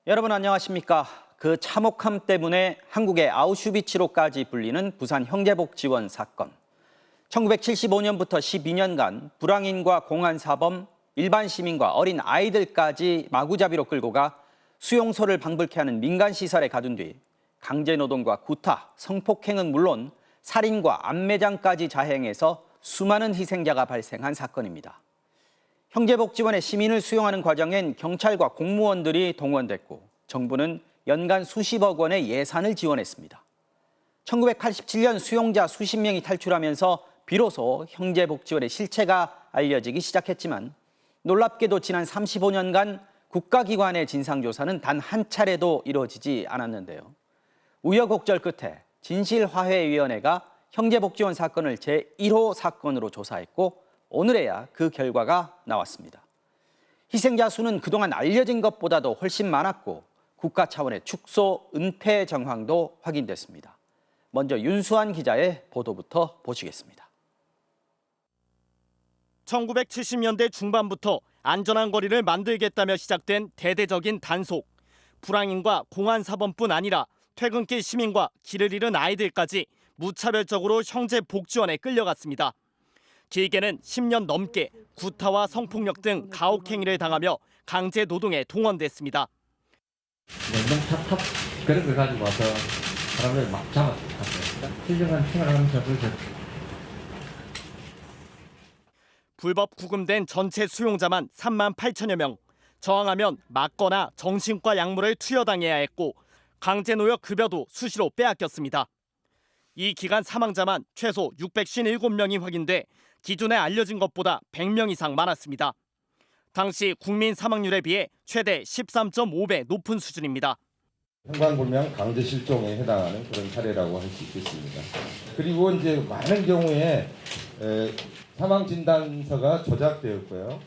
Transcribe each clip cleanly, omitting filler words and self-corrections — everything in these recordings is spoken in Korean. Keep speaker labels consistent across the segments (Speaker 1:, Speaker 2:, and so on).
Speaker 1: 여러분 안녕하십니까? 그 참혹함 때문에 한국의 아우슈비츠로까지 불리는 부산 형제복지원 사건. 1975년부터 12년간 불황인과 공안사범, 일반 시민과 어린 아이들까지 마구잡이로 끌고 가 수용소를 방불케 하는 민간시설에 가둔 뒤 강제노동과 구타, 성폭행은 물론 살인과 암매장까지 자행해서 수많은 희생자가 발생한 사건입니다. 형제복지원에 시민을 수용하는 과정엔 경찰과 공무원들이 동원됐고 정부는 연간 수십억 원의 예산을 지원했습니다. 1987년 수용자 수십 명이 탈출하면서 비로소 형제복지원의 실체가 알려지기 시작했지만 놀랍게도 지난 35년간 국가기관의 진상조사는 단 한 차례도 이루어지지 않았는데요. 우여곡절 끝에 진실화해위원회가 형제복지원 사건을 제1호 사건으로 조사했고 오늘에야 그 결과가 나왔습니다. 희생자 수는 그동안 알려진 것보다도 훨씬 많았고 국가 차원의 축소, 은폐 정황도 확인됐습니다. 먼저 윤수환 기자의 보도부터 보시겠습니다.
Speaker 2: 1970년대 중반부터 안전한 거리를 만들겠다며 시작된 대대적인 단속. 불황인과 공안사범뿐 아니라 퇴근길 시민과 길을 잃은 아이들까지 무차별적으로 형제복지원에 끌려갔습니다. 길게는 10년 넘게 구타와 성폭력 등 가혹행위를 당하며 강제 노동에 동원됐습니다.
Speaker 3: 냉동차 탑 그런 걸 가지고 와서 사람들 막 잡았어요. 훌륭한 생활하면서 그렇게
Speaker 2: 불법 구금된 전체 수용자만 3만 8천여 명. 저항하면 맞거나 정신과 약물을 투여당해야 했고 강제노역 급여도 수시로 빼앗겼습니다. 이 기간 사망자만 최소 657명이 확인돼 기존에 알려진 것보다 100명 이상 많았습니다. 당시 국민 사망률에 비해 최대 13.5배 높은 수준입니다.
Speaker 4: 형광불명 강제 실종에 해당하는 그런 사례라고 할 수 있겠습니다. 그리고 이제 많은 경우에 사망 진단서가 조작되었고요.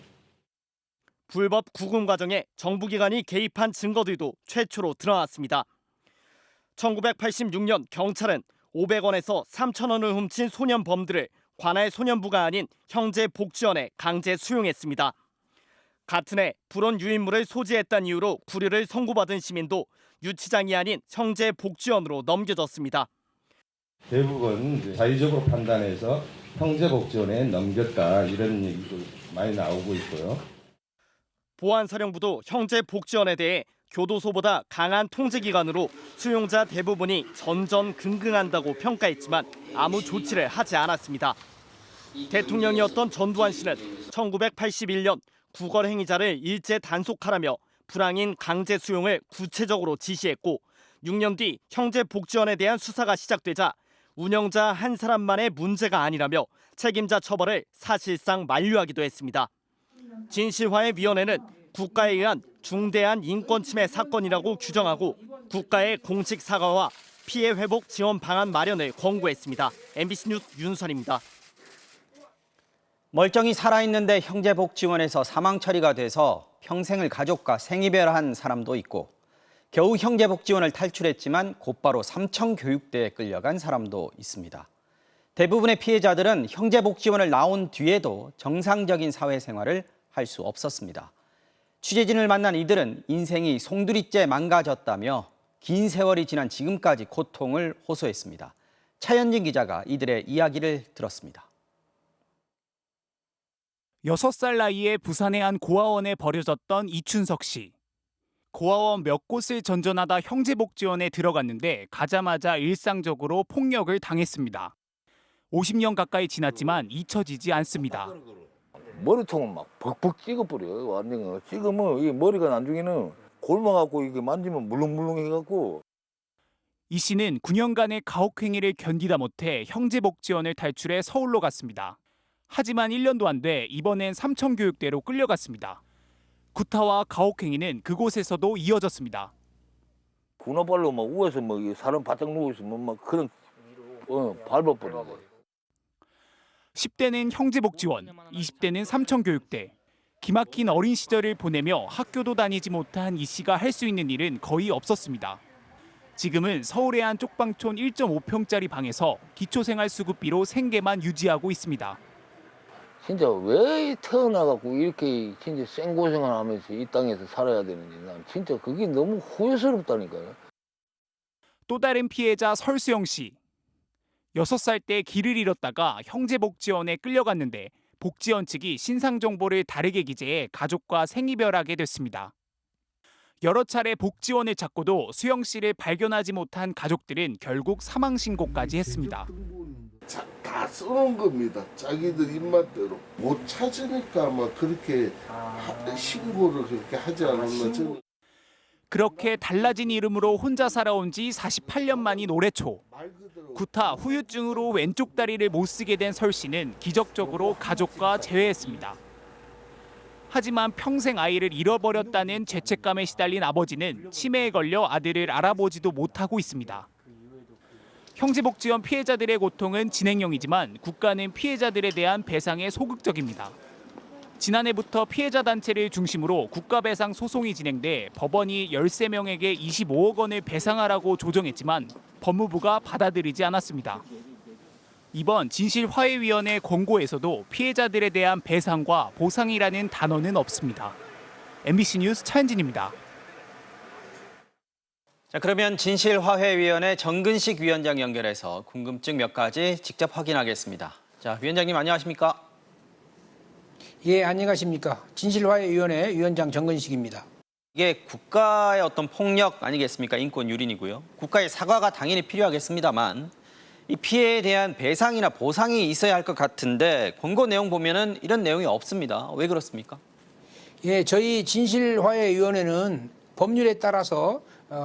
Speaker 2: 불법 구금 과정에 정부기관이 개입한 증거들도 최초로 드러났습니다. 1986년 경찰은 500원에서 3,000원을 훔친 소년범들을 관할 소년부가 아닌 형제복지원에 강제 수용했습니다. 같은 해 불온 유인물을 소지했다는 이유로 구류를 선고받은 시민도 유치장이 아닌 형제복지원으로 넘겨졌습니다.
Speaker 4: 대부분 자의적으로 판단해서 형제복지원에 넘겼다 이런 얘기도 많이 나오고 있고요.
Speaker 2: 보안사령부도 형제복지원에 대해 교도소보다 강한 통제기관으로 수용자 대부분이 전전긍긍한다고 평가했지만 아무 조치를 하지 않았습니다. 대통령이었던 전두환 씨는 1981년 구걸 행위자를 일제 단속하라며 불황인 강제 수용을 구체적으로 지시했고 6년 뒤 형제복지원에 대한 수사가 시작되자 운영자 한 사람만의 문제가 아니라며 책임자 처벌을 사실상 만류하기도 했습니다. 진실화해위원회는 국가에 의한 중대한 인권침해 사건이라고 규정하고 국가의 공식 사과와 피해 회복 지원 방안 마련을 권고했습니다. MBC 뉴스 윤선입니다.
Speaker 1: 멀쩡히 살아있는데 형제복지원에서 사망 처리가 돼서 평생을 가족과 생이별한 사람도 있고 겨우 형제복지원을 탈출했지만 곧바로 삼청교육대에 끌려간 사람도 있습니다. 대부분의 피해자들은 형제복지원을 나온 뒤에도 정상적인 사회생활을 할 수 없었습니다. 취재진을 만난 이들은 인생이 송두리째 망가졌다며 긴 세월이 지난 지금까지 고통을 호소했습니다. 차현진 기자가 이들의 이야기를 들었습니다.
Speaker 5: 6살 나이에 부산의 한 고아원에 버려졌던 이춘석 씨. 고아원 몇 곳을 전전하다 형제복지원에 들어갔는데 가자마자 일상적으로 폭력을 당했습니다. 50년 가까이 지났지만 잊혀지지 않습니다.
Speaker 6: 머리통을 막 벅벅 찍어버려요. 완전 찍으면 이 머리가 나중에는 골마갖고 이게 만지면 물렁물렁해갖고.
Speaker 5: 이 씨는 9년간의 가혹행위를 견디다 못해 형제복지원을 탈출해 서울로 갔습니다. 하지만 1년도 안 돼 이번엔 삼청교육대로 끌려갔습니다. 구타와 가혹행위는 그곳에서도 이어졌습니다.
Speaker 6: 군화발로 막 우에서 막 사람 바짝 누워 있으면 막 그런 밟아버리고.
Speaker 5: 10대는 형제복지원, 20대는 삼청교육대. 기막힌 어린 시절을 보내며 학교도 다니지 못한 이 씨가 할 수 있는 일은 거의 없었습니다. 지금은 서울의 한 쪽방촌 1.5평짜리 방에서 기초생활수급비로 생계만 유지하고 있습니다.
Speaker 6: 진짜 왜 태어나갖고 이렇게 진짜 생고생을 하면서 이 땅에서 살아야 되는지 난 진짜 그게 너무 후회스럽다니까요.
Speaker 5: 또 다른 피해자 설수영 씨. 6살 때 길을 잃었다가 형제복지원에 끌려갔는데 복지원 측이 신상 정보를 다르게 기재해 가족과 생이별하게 됐습니다. 여러 차례 복지원을 찾고도 수영 씨를 발견하지 못한 가족들은 결국 사망 신고까지 했습니다.
Speaker 7: 다 써놓은 겁니다. 자기들 입맛대로 못 찾으니까 막 그렇게 신고를 그렇게 하지 않았나 저는.
Speaker 5: 그렇게 달라진 이름으로 혼자 살아온 지 48년 만인 올해 초. 구타 후유증으로 왼쪽 다리를 못 쓰게 된 설 씨는 기적적으로 가족과 재회했습니다. 하지만 평생 아이를 잃어버렸다는 죄책감에 시달린 아버지는 치매에 걸려 아들을 알아보지도 못하고 있습니다. 형제복지원 피해자들의 고통은 진행형이지만 국가는 피해자들에 대한 배상에 소극적입니다. 지난해부터 피해자 단체를 중심으로 국가배상 소송이 진행돼 법원이 13명에게 25억 원을 배상하라고 조정했지만 법무부가 받아들이지 않았습니다. 이번 진실화해위원회 권고에서도 피해자들에 대한 배상과 보상이라는 단어는 없습니다. MBC 뉴스 차현진입니다.
Speaker 1: 자, 그러면 진실화해위원회 정근식 위원장 연결해서 궁금증 몇 가지 직접 확인하겠습니다. 자, 위원장님 안녕하십니까?
Speaker 8: 예, 안녕하십니까. 진실화해위원회 위원장 정근식입니다.
Speaker 1: 이게 국가의 어떤 폭력 아니겠습니까? 인권 유린이고요. 국가의 사과가 당연히 필요하겠습니다만 이 피해에 대한 배상이나 보상이 있어야 할 것 같은데 권고 내용 보면은 이런 내용이 없습니다. 왜 그렇습니까?
Speaker 8: 예, 저희 진실화해위원회는 법률에 따라서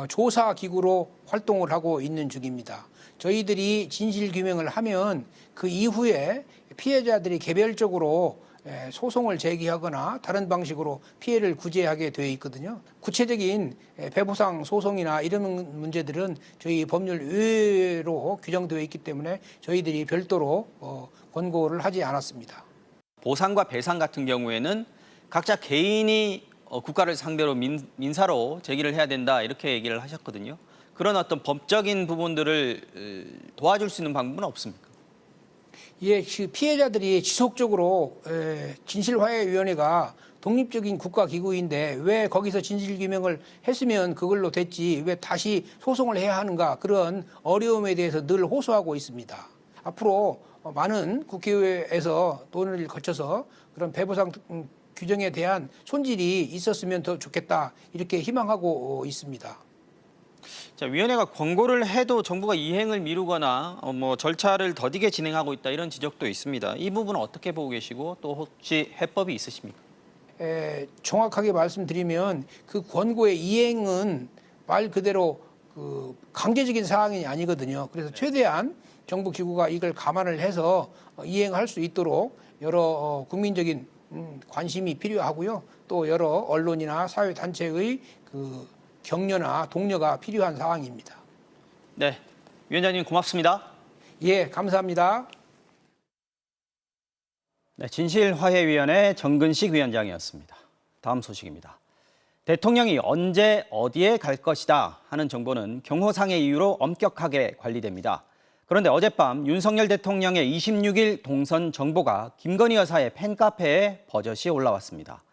Speaker 8: 조사기구로 활동을 하고 있는 중입니다. 저희들이 진실규명을 하면 그 이후에 피해자들이 개별적으로 소송을 제기하거나 다른 방식으로 피해를 구제하게 되어 있거든요. 구체적인 배보상 소송이나 이런 문제들은 저희 법률 외로 규정되어 있기 때문에 저희들이 별도로 권고를 하지 않았습니다.
Speaker 1: 보상과 배상 같은 경우에는 각자 개인이 국가를 상대로 민사로 제기를 해야 된다 이렇게 얘기를 하셨거든요. 그런 어떤 법적인 부분들을 도와줄 수 있는 방법은 없습니까?
Speaker 8: 예, 피해자들이 지속적으로 진실화해위원회가 독립적인 국가기구인데 왜 거기서 진실규명을 했으면 그걸로 됐지 왜 다시 소송을 해야 하는가 그런 어려움에 대해서 늘 호소하고 있습니다. 앞으로 많은 국회에서 논의를 거쳐서 그런 배보상 규정에 대한 손질이 있었으면 더 좋겠다 이렇게 희망하고 있습니다.
Speaker 1: 자, 위원회가 권고를 해도 정부가 이행을 미루거나 절차를 더디게 진행하고 있다 이런 지적도 있습니다. 이 부분은 어떻게 보고 계시고 또 혹시 해법이 있으십니까?
Speaker 8: 정확하게 말씀드리면 그 권고의 이행은 말 그대로 그 강제적인 사항이 아니거든요. 그래서 최대한 정부 기구가 이걸 감안을 해서 이행할 수 있도록 여러 국민적인 관심이 필요하고요. 또 여러 언론이나 사회단체의 그 격려나 독려가 필요한 상황입니다.
Speaker 1: 네, 위원장님 고맙습니다.
Speaker 8: 예, 감사합니다.
Speaker 1: 네, 진실화해위원회 정근식 위원장이었습니다. 다음 소식입니다. 대통령이 언제 어디에 갈 것이다 하는 정보는 경호상의 이유로 엄격하게 관리됩니다. 그런데 어젯밤 윤석열 대통령의 26일 동선 정보가 김건희 여사의 팬카페에 버젓이 올라왔습니다.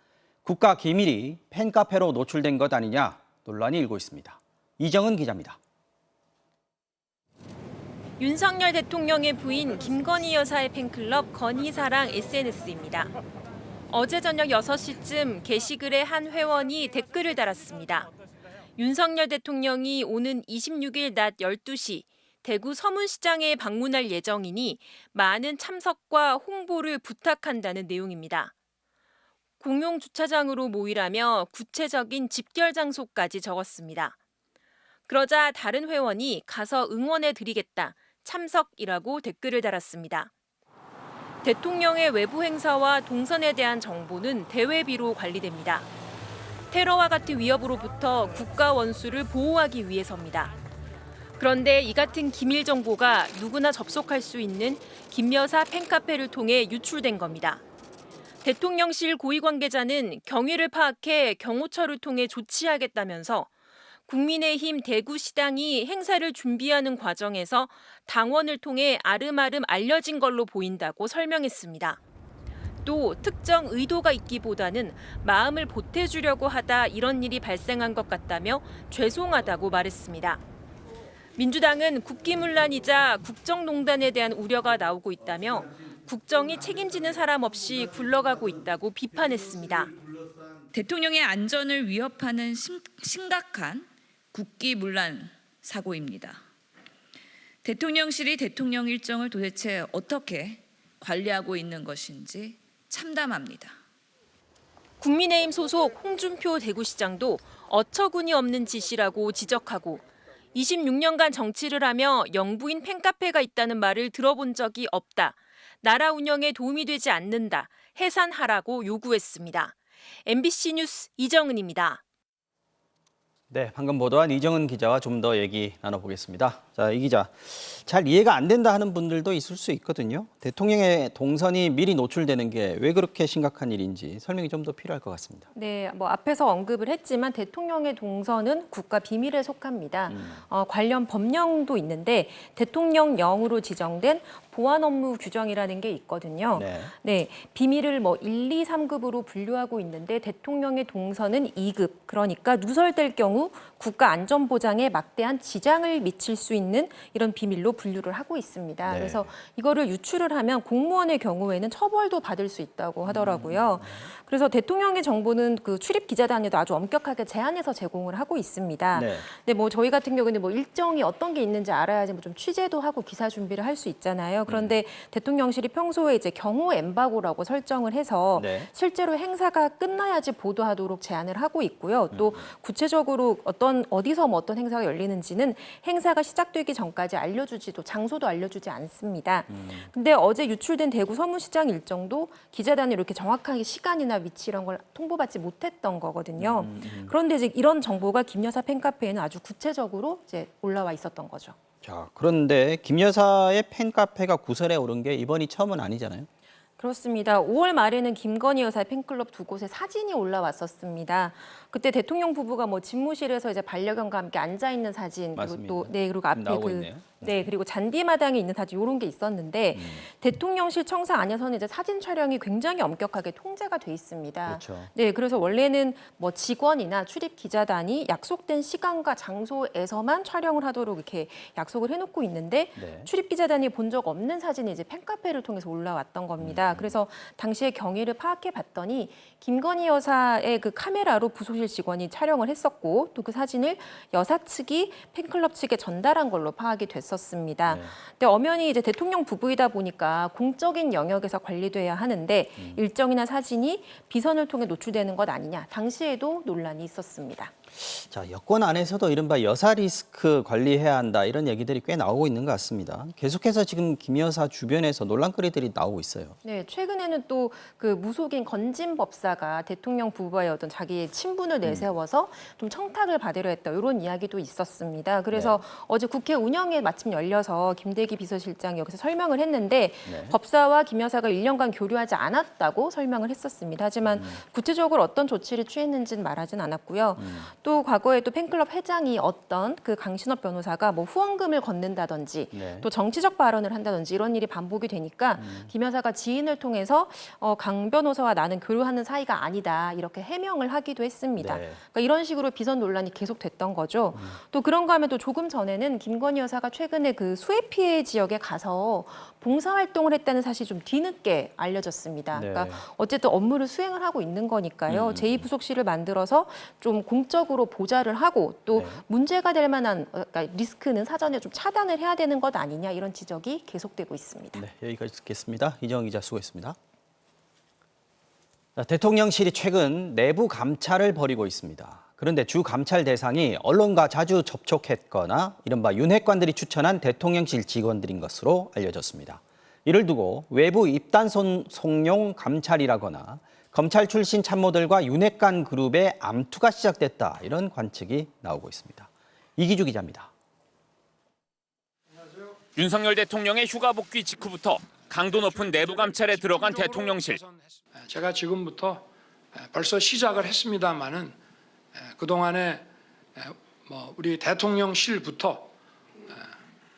Speaker 1: 국가 기밀이 팬카페로 노출된 것 아니냐 논란이 일고 있습니다. 이정은 기자입니다.
Speaker 9: 윤석열 대통령의 부인 김건희 여사의 팬클럽 건희사랑 SNS입니다. 어제 저녁 6시쯤 게시글에 한 회원이 댓글을 달았습니다. 윤석열 대통령이 오는 26일 낮 12시 대구 서문시장에 방문할 예정이니 많은 참석과 홍보를 부탁한다는 내용입니다. 공용 주차장으로 모이라며 구체적인 집결 장소까지 적었습니다. 그러자 다른 회원이 가서 응원해 드리겠다, 참석이라고 댓글을 달았습니다. 대통령의 외부 행사와 동선에 대한 정보는 대외비로 관리됩니다. 테러와 같은 위협으로부터 국가 원수를 보호하기 위해서입니다. 그런데 이 같은 기밀 정보가 누구나 접속할 수 있는 김 여사 팬카페를 통해 유출된 겁니다. 대통령실 고위 관계자는 경위를 파악해 경호처를 통해 조치하겠다면서 국민의힘 대구시당이 행사를 준비하는 과정에서 당원을 통해 아름아름 알려진 걸로 보인다고 설명했습니다. 또 특정 의도가 있기보다는 마음을 보태주려고 하다 이런 일이 발생한 것 같다며 죄송하다고 말했습니다. 민주당은 국기문란이자 국정농단에 대한 우려가 나오고 있다며 국정이 책임지는 사람 없이 굴러가고 있다고 비판했습니다.
Speaker 10: 대통령의 안전을 위협하는 심각한 국기문란 사고입니다. 대통령실이 대통령 일정을 도대체 어떻게 관리하고 있는 것인지 참담합니다.
Speaker 9: 국민의힘 소속 홍준표 대구시장도 어처구니 없는 짓이라고 지적하고 26년간 정치를 하며 영부인 팬카페가 있다는 말을 들어본 적이 없다. 나라 운영에 도움이 되지 않는다. 해산하라고 요구했습니다. MBC 뉴스 이정은입니다.
Speaker 1: 네, 방금 보도한 이정은 기자와 좀 더 얘기 나눠보겠습니다. 자, 이 기자, 잘 이해가 안 된다 하는 분들도 있을 수 있거든요. 대통령의 동선이 미리 노출되는 게 왜 그렇게 심각한 일인지 설명이 좀 더 필요할 것 같습니다.
Speaker 11: 네, 앞에서 언급을 했지만 대통령의 동선은 국가 비밀에 속합니다. 관련 법령도 있는데 대통령령으로 지정된 보안 업무 규정이라는 게 있거든요. 네, 비밀을 1, 2, 3급으로 분류하고 있는데 대통령의 동선은 2급, 그러니까 누설될 경우 국가 안전 보장에 막대한 지장을 미칠 수 있는 이런 비밀로 분류를 하고 있습니다.
Speaker 1: 네.
Speaker 11: 그래서 이거를 유출을 하면 공무원의 경우에는 처벌도 받을 수 있다고 하더라고요. 그래서 대통령의 정보는 그 출입 기자단에도 아주 엄격하게 제한해서 제공을 하고 있습니다.
Speaker 1: 네.
Speaker 11: 근데 저희 같은 경우는 일정이 어떤 게 있는지 알아야지 좀 취재도 하고 기사 준비를 할 수 있잖아요. 그런데 대통령실이 평소에 이제 경호 엠바고라고 설정을 해서
Speaker 1: 네.
Speaker 11: 실제로 행사가 끝나야지 보도하도록 제안을 하고 있고요. 또 구체적으로 어디서 어떤 행사가 열리는지는 행사가 시작되기 전까지 알려주지도 장소도 알려주지 않습니다. 근데 어제 유출된 대구 서문시장 일정도 기자단이 이렇게 정확하게 시간이나 위치 이런 걸 통보받지 못했던 거거든요. 그런데 이제 이런 정보가 김 여사 팬카페에는 아주 구체적으로 이제 올라와 있었던 거죠.
Speaker 1: 자, 그런데 김 여사의 팬카페가 구설에 오른 게 이번이 처음은 아니잖아요.
Speaker 11: 그렇습니다. 5월 말에는 김건희 여사의 팬클럽 두 곳에 사진이 올라왔었습니다. 그때 대통령 부부가 집무실에서 이제 반려견과 함께 앉아 있는 사진,
Speaker 1: 맞습니다.
Speaker 11: 그리고 그리고 앞에
Speaker 1: 나오고 있네요.
Speaker 11: 그리고 잔디마당에 있는 사진 이런 게 있었는데 대통령실 청사 안에서는 이제 사진 촬영이 굉장히 엄격하게 통제가 돼 있습니다.
Speaker 1: 그렇죠.
Speaker 11: 네, 그래서 원래는 직원이나 출입 기자단이 약속된 시간과 장소에서만 촬영을 하도록 이렇게 약속을 해놓고 있는데
Speaker 1: 네.
Speaker 11: 출입 기자단이 본 적 없는 사진이 이제 팬카페를 통해서 올라왔던 겁니다. 그래서 당시에 경위를 파악해 봤더니 김건희 여사의 그 카메라로 부속실 직원이 촬영을 했었고 또 그 사진을 여사 측이 팬클럽 측에 전달한 걸로 파악이 됐었습니다.
Speaker 1: 네.
Speaker 11: 근데 엄연히 이제 대통령 부부이다 보니까 공적인 영역에서 관리돼야 하는데 일정이나 사진이 비선을 통해 노출되는 것 아니냐. 당시에도 논란이 있었습니다.
Speaker 1: 자, 여권 안에서도 이른바 여사 리스크 관리해야 한다 이런 얘기들이 꽤 나오고 있는 것 같습니다. 계속해서 지금 김 여사 주변에서 논란거리들이 나오고 있어요.
Speaker 11: 네, 최근에는 또 그 무속인 건진 법사가 대통령 부부와의 어떤 자기의 친분을 내세워서 좀 청탁을 받으려 했다 이런 이야기도 있었습니다. 그래서 어제 국회 운영에 마침 열려서 김대기 비서실장이 여기서 설명을 했는데 법사와 김 여사가 1년간 교류하지 않았다고 설명을 했었습니다. 하지만 구체적으로 어떤 조치를 취했는지는 말하진 않았고요. 또 과거에 또 팬클럽 회장이 어떤 그 강신업 변호사가 후원금을 걷는다든지 또 정치적 발언을 한다든지 이런 일이 반복이 되니까 김 여사가 지인을 통해서 강 변호사와 나는 교류하는 사이가 아니다 이렇게 해명을 하기도 했습니다. 그러니까 이런 식으로 비선 논란이 계속됐던 거죠. 또 그런가 하면 또 조금 전에는 김건희 여사가 최근에 그 수해 피해 지역에 가서 봉사활동을 했다는 사실이 좀 뒤늦게 알려졌습니다. 그러니까 어쨌든 업무를 수행을 하고 있는 거니까요. 제2부속실을 만들어서 좀 공적으로 보좌를 하고 또 문제가 될 만한 그러니까 리스크는 사전에 좀 차단을 해야 되는 것 아니냐 이런 지적이 계속되고 있습니다.
Speaker 1: 네, 여기까지 듣겠습니다. 이정은 기자 수고했습니다. 자, 대통령실이 최근 내부 감찰을 벌이고 있습니다. 그런데 주 감찰 대상이 언론과 자주 접촉했거나 이른바 윤핵관들이 추천한 대통령실 직원들인 것으로 알려졌습니다. 이를 두고 외부 입단 송용 감찰이라거나 검찰 출신 참모들과 윤핵관 그룹의 암투가 시작됐다 이런 관측이 나오고 있습니다. 이기주 기자입니다.
Speaker 12: 윤석열 대통령의 휴가 복귀 직후부터 강도 높은 내부 감찰에 들어간 대통령실.
Speaker 13: 제가 지금부터 벌써 시작을 했습니다마는 그동안에 우리 대통령실부터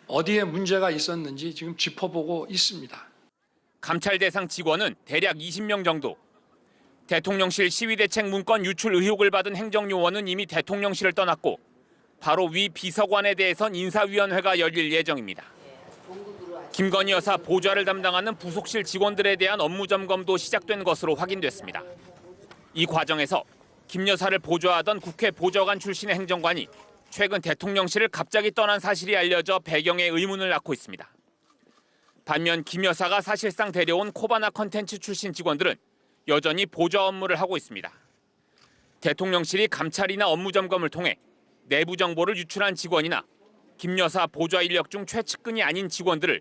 Speaker 13: 어디에 문제가 있었는지 지금 짚어보고 있습니다.
Speaker 12: 감찰 대상 직원은 대략 20명 정도. 대통령실 시위대책 문건 유출 의혹을 받은 행정요원은 이미 대통령실을 떠났고 바로 위 비서관에 대해선 인사위원회가 열릴 예정입니다. 김건희 여사 보좌를 담당하는 부속실 직원들에 대한 업무 점검도 시작된 것으로 확인됐습니다. 이 과정에서 김 여사를 보좌하던 국회 보좌관 출신의 행정관이 최근 대통령실을 갑자기 떠난 사실이 알려져 배경에 의문을 낳고 있습니다. 반면 김 여사가 사실상 데려온 코바나 컨텐츠 출신 직원들은 여전히 보좌 업무를 하고 있습니다. 대통령실이 감찰이나 업무 점검을 통해 내부 정보를 유출한 직원이나 김 여사 보좌 인력 중 최측근이 아닌 직원들을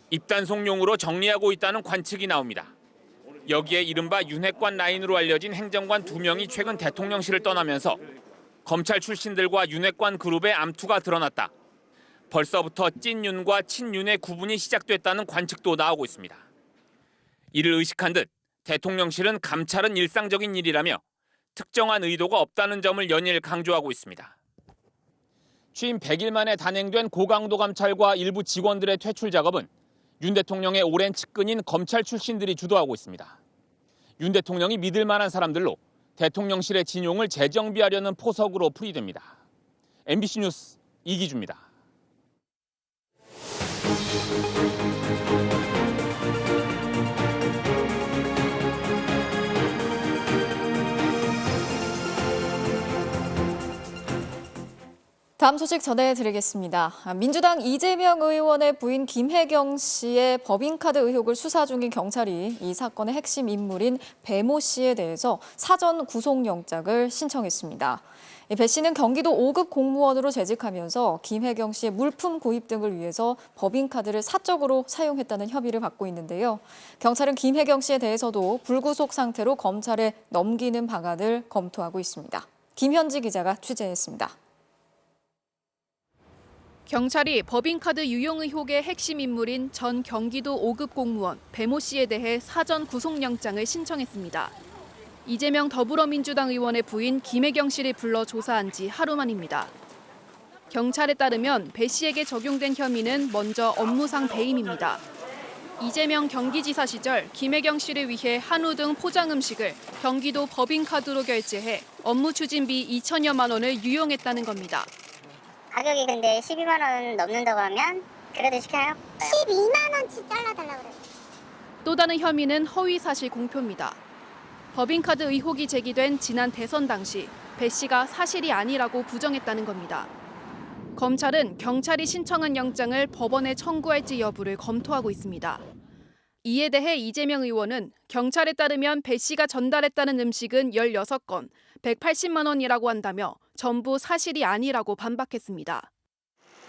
Speaker 12: 입단속용으로 정리하고 있다는 관측이 나옵니다. 여기에 이른바 윤핵관 라인으로 알려진 행정관 2명이 최근 대통령실을 떠나면서 검찰 출신들과 윤핵관 그룹의 암투가 드러났다. 벌써부터 찐윤과 친윤의 구분이 시작됐다는 관측도 나오고 있습니다. 이를 의식한 듯 대통령실은 감찰은 일상적인 일이라며 특정한 의도가 없다는 점을 연일 강조하고 있습니다. 취임 100일 만에 단행된 고강도 감찰과 일부 직원들의 퇴출 작업은 윤 대통령의 오랜 측근인 검찰 출신들이 주도하고 있습니다. 윤 대통령이 믿을 만한 사람들로 대통령실의 진용을 재정비하려는 포석으로 풀이됩니다. MBC 뉴스 이기주입니다.
Speaker 14: 다음 소식 전해드리겠습니다. 민주당 이재명 의원의 부인 김혜경 씨의 법인카드 의혹을 수사 중인 경찰이 이 사건의 핵심 인물인 배모 씨에 대해서 사전 구속영장을 신청했습니다. 배 씨는 경기도 5급 공무원으로 재직하면서 김혜경 씨의 물품 구입 등을 위해서 법인카드를 사적으로 사용했다는 혐의를 받고 있는데요. 경찰은 김혜경 씨에 대해서도 불구속 상태로 검찰에 넘기는 방안을 검토하고 있습니다. 김현지 기자가 취재했습니다.
Speaker 15: 경찰이 법인카드 유용 의혹의 핵심 인물인 전 경기도 5급 공무원 배모 씨에 대해 사전 구속영장을 신청했습니다. 이재명 더불어민주당 의원의 부인 김혜경 씨를 불러 조사한 지 하루 만입니다. 경찰에 따르면 배 씨에게 적용된 혐의는 먼저 업무상 배임입니다. 이재명 경기지사 시절 김혜경 씨를 위해 한우 등 포장 음식을 경기도 법인카드로 결제해 업무 추진비 2천여만 원을 유용했다는 겁니다.
Speaker 16: 가격이 근데 12만 원 넘는다고 하면 그래도 시켜요? 12만 원치 잘라달라고 그래요.
Speaker 15: 또 다른 혐의는 허위 사실 공표입니다. 법인카드 의혹이 제기된 지난 대선 당시 배 씨가 사실이 아니라고 부정했다는 겁니다. 검찰은 경찰이 신청한 영장을 법원에 청구할지 여부를 검토하고 있습니다. 이에 대해 이재명 의원은 경찰에 따르면 배 씨가 전달했다는 음식은 16건, 180만 원이라고 한다며 전부 사실이 아니라고 반박했습니다.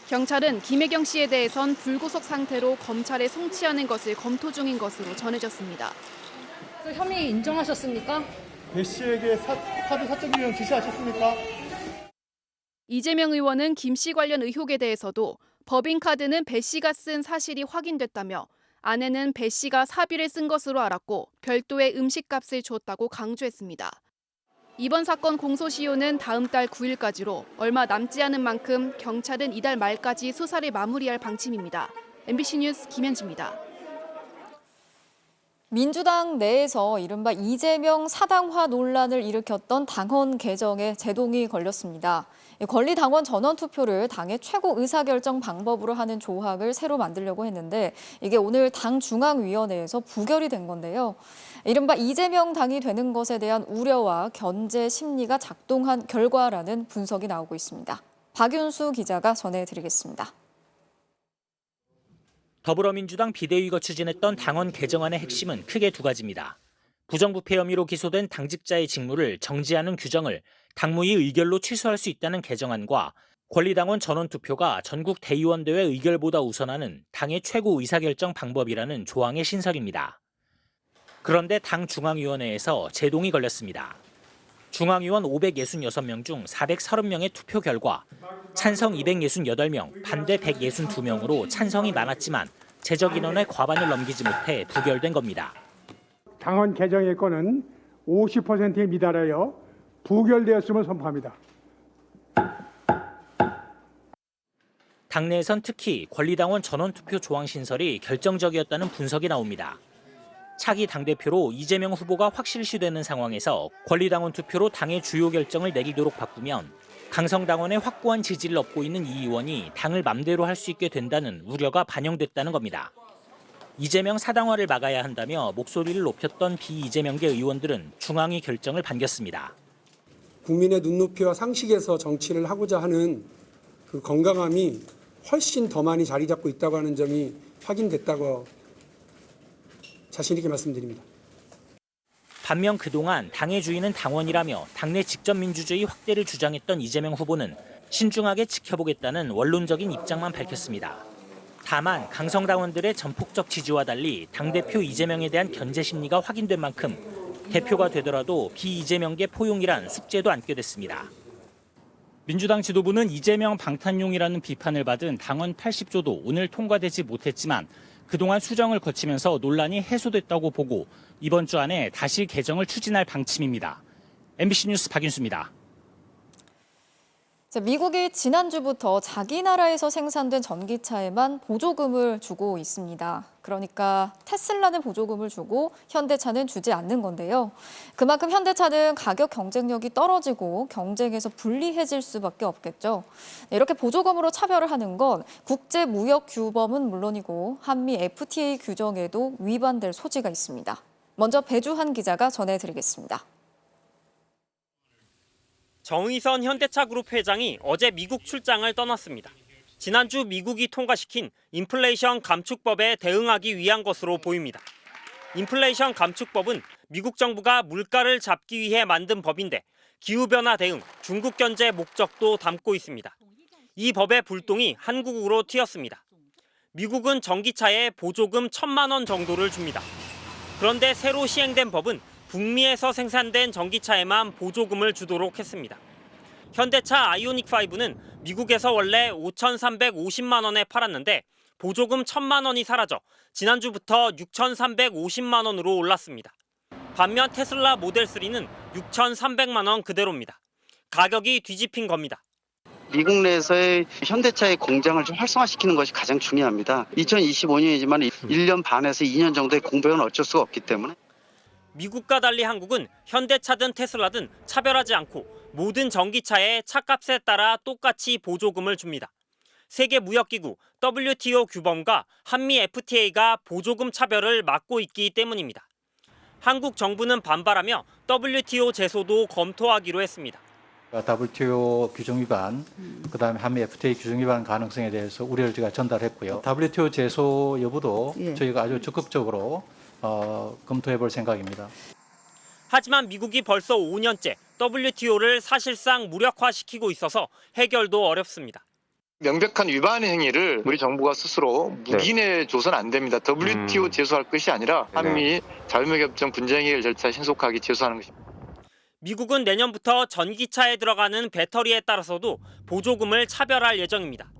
Speaker 15: 경찰은 김혜경 씨에 대해선 불구속 상태로 검찰에 송치하는 것을 검토 중인 것으로 전해졌습니다.
Speaker 17: 혐의 인정하셨습니까?
Speaker 18: 배 씨에게 카드 사적 유용 지시하셨습니까?
Speaker 15: 이재명 의원은 김 씨 관련 의혹에 대해서도 법인카드는 배 씨가 쓴 사실이 확인됐다며 아내는 배 씨가 사비를 쓴 것으로 알았고 별도의 음식값을 줬다고 강조했습니다. 이번 사건 공소시효는 다음 달 9일까지로 얼마 남지 않은 만큼 경찰은 이달 말까지 수사를 마무리할 방침입니다. MBC 뉴스 김현지입니다.
Speaker 14: 민주당 내에서 이른바 이재명 사당화 논란을 일으켰던 당헌 개정에 제동이 걸렸습니다. 권리당원 전원투표를 당의 최고 의사결정 방법으로 하는 조항을 새로 만들려고 했는데 이게 오늘 당 중앙위원회에서 부결이 된 건데요. 이른바 이재명 당이 되는 것에 대한 우려와 견제 심리가 작동한 결과라는 분석이 나오고 있습니다. 박윤수 기자가 전해드리겠습니다.
Speaker 19: 더불어민주당 비대위가 추진했던 당원 개정안의 핵심은 크게 두 가지입니다. 부정부패 혐의로 기소된 당직자의 직무를 정지하는 규정을 당무위 의결로 취소할 수 있다는 개정안과 권리당원 전원투표가 전국 대의원대회 의결보다 우선하는 당의 최고 의사결정 방법이라는 조항의 신설입니다. 그런데 당 중앙위원회에서 제동이 걸렸습니다. 중앙위원 566명 중 430명의 투표 결과 찬성 268명, 반대 162명으로 찬성이 많았지만 제적 인원의 과반을 넘기지 못해 부결된 겁니다.
Speaker 18: 당헌 개정의 건은 50%에 미달하여 부결되었음을 선포합니다.
Speaker 19: 당내에선 특히 권리당원 전원투표 조항 신설이 결정적이었다는 분석이 나옵니다. 차기 당대표로 이재명 후보가 확실시되는 상황에서 권리당원 투표로 당의 주요 결정을 내리도록 바꾸면 강성당원의 확고한 지지를 얻고 있는 이 의원이 당을 맘대로 할 수 있게 된다는 우려가 반영됐다는 겁니다. 이재명 사당화를 막아야 한다며 목소리를 높였던 비이재명계 의원들은 중앙위 결정을 반겼습니다.
Speaker 20: 국민의 눈높이와 상식에서 정치를 하고자 하는 그 건강함이 훨씬 더 많이 자리 잡고 있다고 하는 점이 확인됐다고 자신 있게 말씀드립니다.
Speaker 19: 반면 그동안 당의 주인은 당원이라며 당내 직접 민주주의 확대를 주장했던 이재명 후보는 신중하게 지켜보겠다는 원론적인 입장만 밝혔습니다. 다만 강성당원들의 전폭적 지지와 달리 당대표 이재명에 대한 견제 심리가 확인된 만큼 대표가 되더라도 비이재명계 포용이란 숙제도 안게 됐습니다. 민주당 지도부는 이재명 방탄용이라는 비판을 받은 당원 80조도 오늘 통과되지 못했지만 그동안 수정을 거치면서 논란이 해소됐다고 보고 이번 주 안에 다시 개정을 추진할 방침입니다. MBC 뉴스 박윤수입니다.
Speaker 14: 미국이 지난주부터 자기 나라에서 생산된 전기차에만 보조금을 주고 있습니다. 그러니까 테슬라는 보조금을 주고 현대차는 주지 않는 건데요. 그만큼 현대차는 가격 경쟁력이 떨어지고 경쟁에서 불리해질 수밖에 없겠죠. 이렇게 보조금으로 차별을 하는 건 국제무역규범은 물론이고 한미 FTA 규정에도 위반될 소지가 있습니다. 먼저 배주한 기자가 전해드리겠습니다.
Speaker 21: 정의선 현대차그룹 회장이 어제 미국 출장을 떠났습니다. 지난주 미국이 통과시킨 인플레이션 감축법에 대응하기 위한 것으로 보입니다. 인플레이션 감축법은 미국 정부가 물가를 잡기 위해 만든 법인데 기후변화 대응, 중국 견제 목적도 담고 있습니다. 이 법의 불똥이 한국으로 튀었습니다. 미국은 전기차에 보조금 1,000만 원 정도를 줍니다. 그런데 새로 시행된 법은 북미에서 생산된 전기차에만 보조금을 주도록 했습니다. 현대차 아이오닉5는 미국에서 원래 5,350만 원에 팔았는데 보조금 1,000만 원이 사라져 지난주부터 6,350만 원으로 올랐습니다. 반면 테슬라 모델3는 6,300만 원 그대로입니다. 가격이 뒤집힌 겁니다.
Speaker 22: 미국 내에서의 현대차의 공장을 좀 활성화시키는 것이 가장 중요합니다. 2025년이지만 1년 반에서 2년 정도의 공백은 어쩔 수가 없기 때문에.
Speaker 21: 미국과 달리 한국은 현대차든 테슬라든 차별하지 않고 모든 전기차에 차값에 따라 똑같이 보조금을 줍니다. 세계무역기구 WTO 규범과 한미 FTA가 보조금 차별을 막고 있기 때문입니다. 한국 정부는 반발하며 WTO 제소도 검토하기로 했습니다.
Speaker 23: WTO 규정 위반, 그다음에 한미 FTA 규정 위반 가능성에 대해서 우려를 제가 전달했고요. WTO 제소 여부도 저희가 아주 적극적으로 검토해 볼 생각입니다.
Speaker 21: 하지만 미국이 벌써 5년째 WTO를 사실상 무력화시키고 있어서 해결도 어렵습니다.
Speaker 24: 명백한 위반 행위를 우리 정부가 스스로 묵인해 줘서는 안 됩니다. WTO 제소할 것이 아니라 한미 자유무역협정 분쟁해결 절차 신속하게 제소하는 것입니다.
Speaker 21: 미국은 내년부터 전기차에 들어가는 배터리에 따라서도 보조금을 차별할 예정입니다.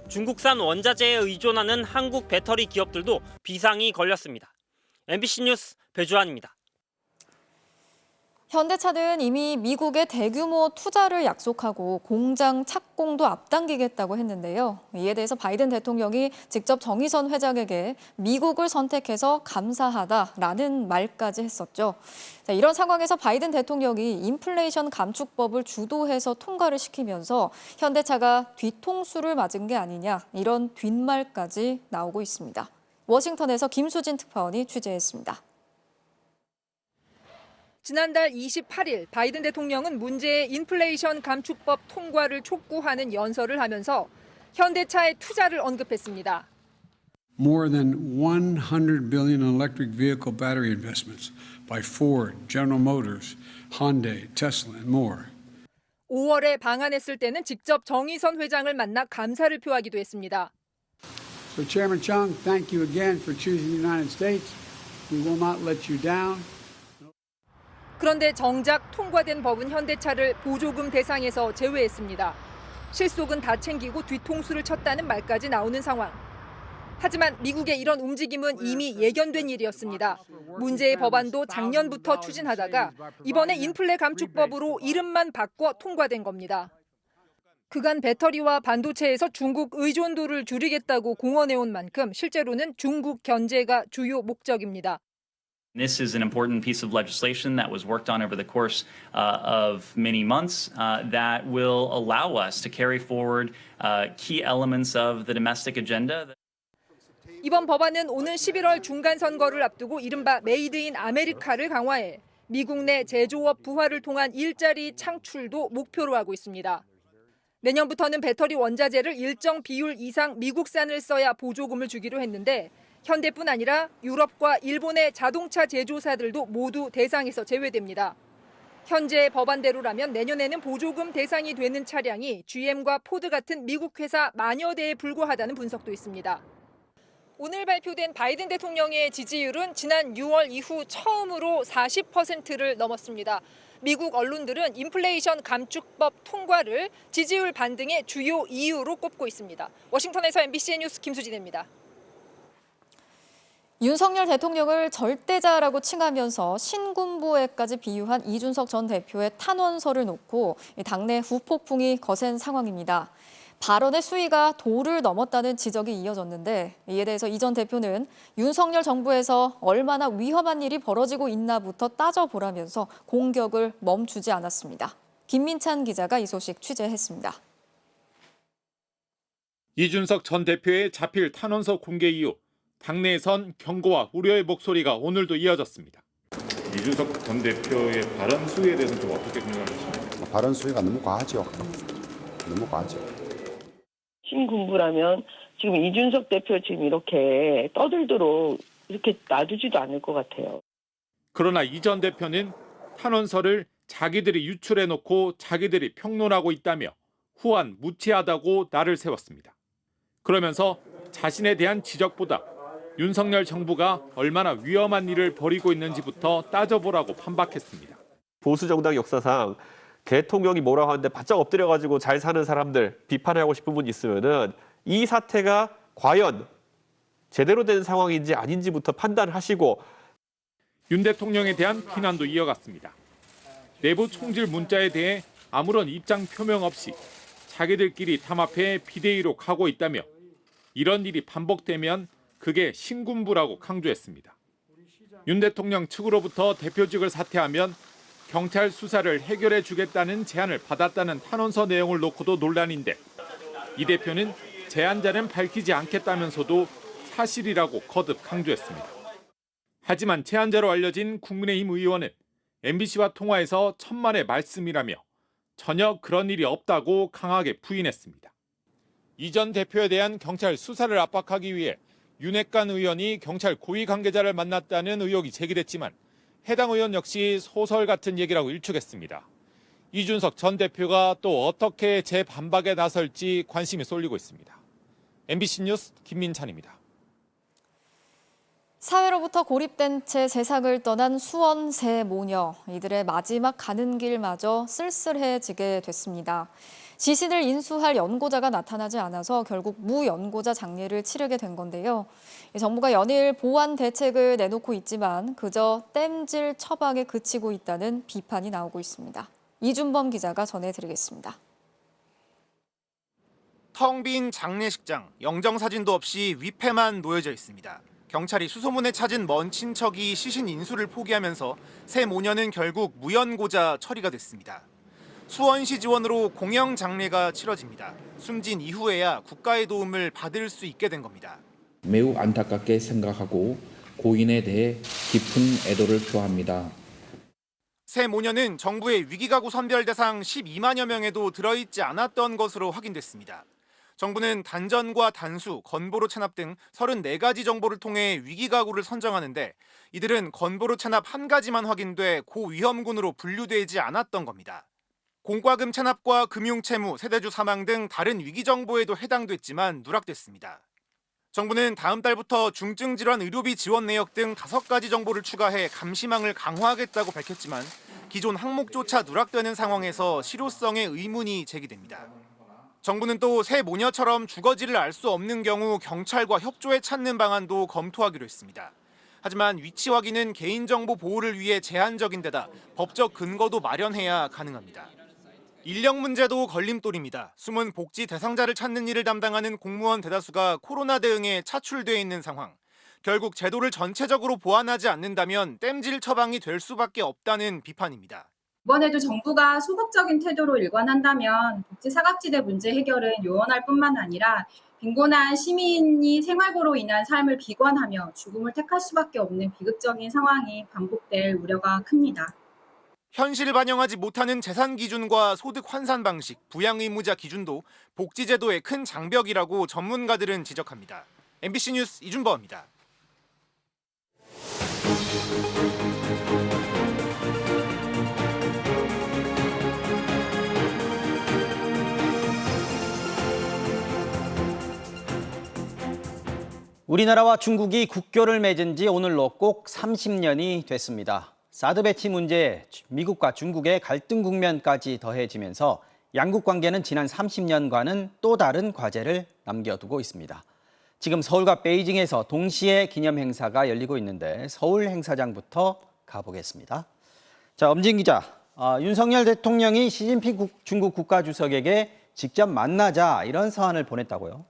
Speaker 21: 중국산 원자재에 의존하는 한국 배터리 기업들도 비상이 걸렸습니다. MBC 뉴스 배주환입니다.
Speaker 14: 현대차는 이미 미국에 대규모 투자를 약속하고 공장 착공도 앞당기겠다고 했는데요. 이에 대해서 바이든 대통령이 직접 정의선 회장에게 미국을 선택해서 감사하다라는 말까지 했었죠. 이런 상황에서 바이든 대통령이 인플레이션 감축법을 주도해서 통과를 시키면서 현대차가 뒤통수를 맞은 게 아니냐 이런 뒷말까지 나오고 있습니다. 워싱턴에서 김수진 특파원이 취재했습니다.
Speaker 25: 지난달 28일 바이든 대통령은 문제의 인플레이션 감축법 통과를 촉구하는 연설을 하면서 현대차의 투자를 언급했습니다.
Speaker 26: More than 100 billion in electric vehicle battery investments by Ford, General Motors, Hyundai, Tesla and more.
Speaker 25: 5월에 방한했을 때는 직접 정의선 회장을 만나 감사를 표하기도 했습니다.
Speaker 26: So Chairman Chung, thank you again for choosing the United States. We will not let you down.
Speaker 25: 그런데 정작 통과된 법은 현대차를 보조금 대상에서 제외했습니다. 실속은 다 챙기고 뒤통수를 쳤다는 말까지 나오는 상황. 하지만 미국의 이런 움직임은 이미 예견된 일이었습니다. 문제의 법안도 작년부터 추진하다가 이번에 인플레 감축법으로 이름만 바꿔 통과된 겁니다. 그간 배터리와 반도체에서 중국 의존도를 줄이겠다고 공언해온 만큼 실제로는 중국 견제가 주요 목적입니다.
Speaker 2: This is an important piece of legislation that was worked on over the course of many months that will allow us to carry forward key elements of the domestic agenda.
Speaker 25: 이번 법안은 오는 11월 중간 선거를 앞두고 이른바 메이드 인 아메리카를 강화해 미국 내 제조업 부활을 통한 일자리 창출도 목표로 하고 있습니다. 내년부터는 배터리 원자재를 일정 비율 이상 미국산을 써야 보조금을 주기로 했는데 현대뿐 아니라 유럽과 일본의 자동차 제조사들도 모두 대상에서 제외됩니다. 현재 법안대로라면 내년에는 보조금 대상이 되는 차량이 GM과 포드 같은 미국 회사 만여 대에 불과하다는 분석도 있습니다. 오늘 발표된 바이든 대통령의 지지율은 지난 6월 이후 처음으로 40%를 넘었습니다. 미국 언론들은 인플레이션 감축법 통과를 지지율 반등의 주요 이유로 꼽고 있습니다. 워싱턴에서 MBC 뉴스 김수진입니다.
Speaker 14: 윤석열 대통령을 절대자라고 칭하면서 신군부에까지 비유한 이준석 전 대표의 탄원서를 놓고 당내 후폭풍이 거센 상황입니다. 발언의 수위가 도를 넘었다는 지적이 이어졌는데 이에 대해서 이 전 대표는 윤석열 정부에서 얼마나 위험한 일이 벌어지고 있나부터 따져보라면서 공격을 멈추지 않았습니다. 김민찬 기자가 이 소식 취재했습니다.
Speaker 3: 이준석 전 대표의 자필 탄원서 공개 이후 당내에선 경고와 우려의 목소리가 오늘도 이어졌습니다.
Speaker 4: 이준석 전 대표의 발언 수위에 대해서는 좀 어떻게 생각하십니까?
Speaker 5: 발언 수위가 너무 과하죠. 너무 과하죠.
Speaker 6: 신군부라면 지금 이준석 대표 지금 이렇게 떠들도록 이렇게 놔두지도 않을 것 같아요.
Speaker 3: 그러나 이 전 대표는 탄원서를 자기들이 유출해놓고 자기들이 평론하고 있다며 후한 무치하다고 날을 세웠습니다. 그러면서 자신에 대한 지적보다 윤석열 정부가 얼마나 위험한 일을 벌이고 있는지부터 따져보라고 판박했습니다.
Speaker 7: 보수 정당 역사상 대통령이 뭐라고 하는데 바짝 엎드려가지고 잘 사는 사람들 비판하고 싶은 분 있으면은 이 사태가 과연 제대로 된 상황인지 아닌지부터 판단하시고.
Speaker 3: 윤 대통령에 대한 비난도 이어갔습니다. 내부 총질 문자에 대해 아무런 입장 표명 없이 자기들끼리 담합해 비대위로 가고 있다며 이런 일이 반복되면 그게 신군부라고 강조했습니다. 윤 대통령 측으로부터 대표직을 사퇴하면 경찰 수사를 해결해 주겠다는 제안을 받았다는 탄원서 내용을 놓고도 논란인데 이 대표는 제안자는 밝히지 않겠다면서도 사실이라고 거듭 강조했습니다. 하지만 제안자로 알려진 국민의힘 의원은 MBC와 통화에서 천만의 말씀이라며 전혀 그런 일이 없다고 강하게 부인했습니다. 이 전 대표에 대한 경찰 수사를 압박하기 위해 윤핵관 의원이 경찰 고위 관계자를 만났다는 의혹이 제기됐지만 해당 의원 역시 소설 같은 얘기라고 일축했습니다. 이준석 전 대표가 또 어떻게 재반박에 나설지 관심이 쏠리고 있습니다. MBC 뉴스 김민찬입니다.
Speaker 14: 사회로부터 고립된 채 세상을 떠난 수원 세 모녀, 이들의 마지막 가는 길마저 쓸쓸해지게 됐습니다. 시신을 인수할 연고자가 나타나지 않아서 결국 무연고자 장례를 치르게 된 건데요. 정부가 연일 보완 대책을 내놓고 있지만 그저 땜질 처방에 그치고 있다는 비판이 나오고 있습니다. 이준범 기자가 전해드리겠습니다.
Speaker 27: 텅 빈 장례식장, 영정사진도 없이 위패만 놓여져 있습니다. 경찰이 수소문에 찾은 먼 친척이 시신 인수를 포기하면서 세 모녀는 결국 무연고자 처리가 됐습니다. 수원시 지원으로 공영 장례가 치러집니다. 숨진 이후에야 국가의 도움을 받을 수 있게 된 겁니다.
Speaker 28: 매우 안타깝게 생각하고 고인에 대해 깊은 애도를 표합니다.
Speaker 27: 세 모녀는 정부의 위기가구 선별 대상 12만여 명에도 들어있지 않았던 것으로 확인됐습니다. 정부는 단전과 단수, 건보로 체납 등 34가지 정보를 통해 위기가구를 선정하는데 이들은 건보로 체납 한 가지만 확인돼 고위험군으로 분류되지 않았던 겁니다. 공과금 체납과 금융채무, 세대주 사망 등 다른 위기정보에도 해당됐지만 누락됐습니다. 정부는 다음 달부터 중증질환 의료비 지원 내역 등 5가지 정보를 추가해 감시망을 강화하겠다고 밝혔지만 기존 항목조차 누락되는 상황에서 실효성에 의문이 제기됩니다. 정부는 또 새 모녀처럼 주거지를 알 수 없는 경우 경찰과 협조해 찾는 방안도 검토하기로 했습니다. 하지만 위치 확인은 개인정보 보호를 위해 제한적인 데다 법적 근거도 마련해야 가능합니다. 인력 문제도 걸림돌입니다. 숨은 복지 대상자를 찾는 일을 담당하는 공무원 대다수가 코로나 대응에 차출돼 있는 상황. 결국 제도를 전체적으로 보완하지 않는다면 땜질 처방이 될 수밖에 없다는 비판입니다.
Speaker 1: 이번에도 정부가 소극적인 태도로 일관한다면 복지 사각지대 문제 해결은 요원할 뿐만 아니라 빈곤한 시민이 생활고로 인한 삶을 비관하며 죽음을 택할 수밖에 없는 비극적인 상황이 반복될 우려가 큽니다.
Speaker 27: 현실을 반영하지 못하는 재산 기준과 소득 환산 방식, 부양 의무자 기준도 복지제도의 큰 장벽이라고 전문가들은 지적합니다. MBC 뉴스 이준범입니다.
Speaker 8: 우리나라와 중국이 국교를 맺은 지 오늘로 꼭 30년이 됐습니다. 사드 배치 문제에 미국과 중국의 갈등 국면까지 더해지면서 양국 관계는 지난 30년과는 또 다른 과제를 남겨두고 있습니다. 지금 서울과 베이징에서 동시에 기념 행사가 열리고 있는데 서울 행사장부터 가보겠습니다. 자, 엄진 기자, 윤석열 대통령이 시진핑 중국 국가주석에게 직접 만나자 이런 서한을 보냈다고요?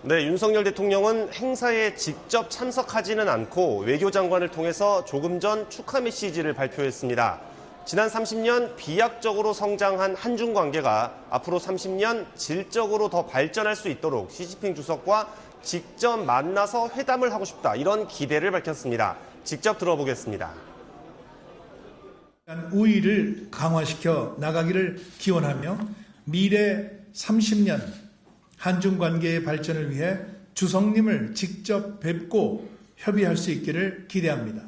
Speaker 9: 네, 윤석열 대통령은 행사에 직접 참석하지는 않고 외교장관을 통해서 조금 전 축하 메시지를 발표했습니다. 지난 30년 비약적으로 성장한 한중 관계가 앞으로 30년 질적으로 더 발전할 수 있도록 시진핑 주석과 직접 만나서 회담을 하고 싶다, 이런 기대를 밝혔습니다. 직접 들어보겠습니다.
Speaker 10: 우위를 강화시켜 나가기를 기원하며 미래 30년 한중 관계의 발전을 위해 주석님을 직접 뵙고 협의할 수 있기를 기대합니다.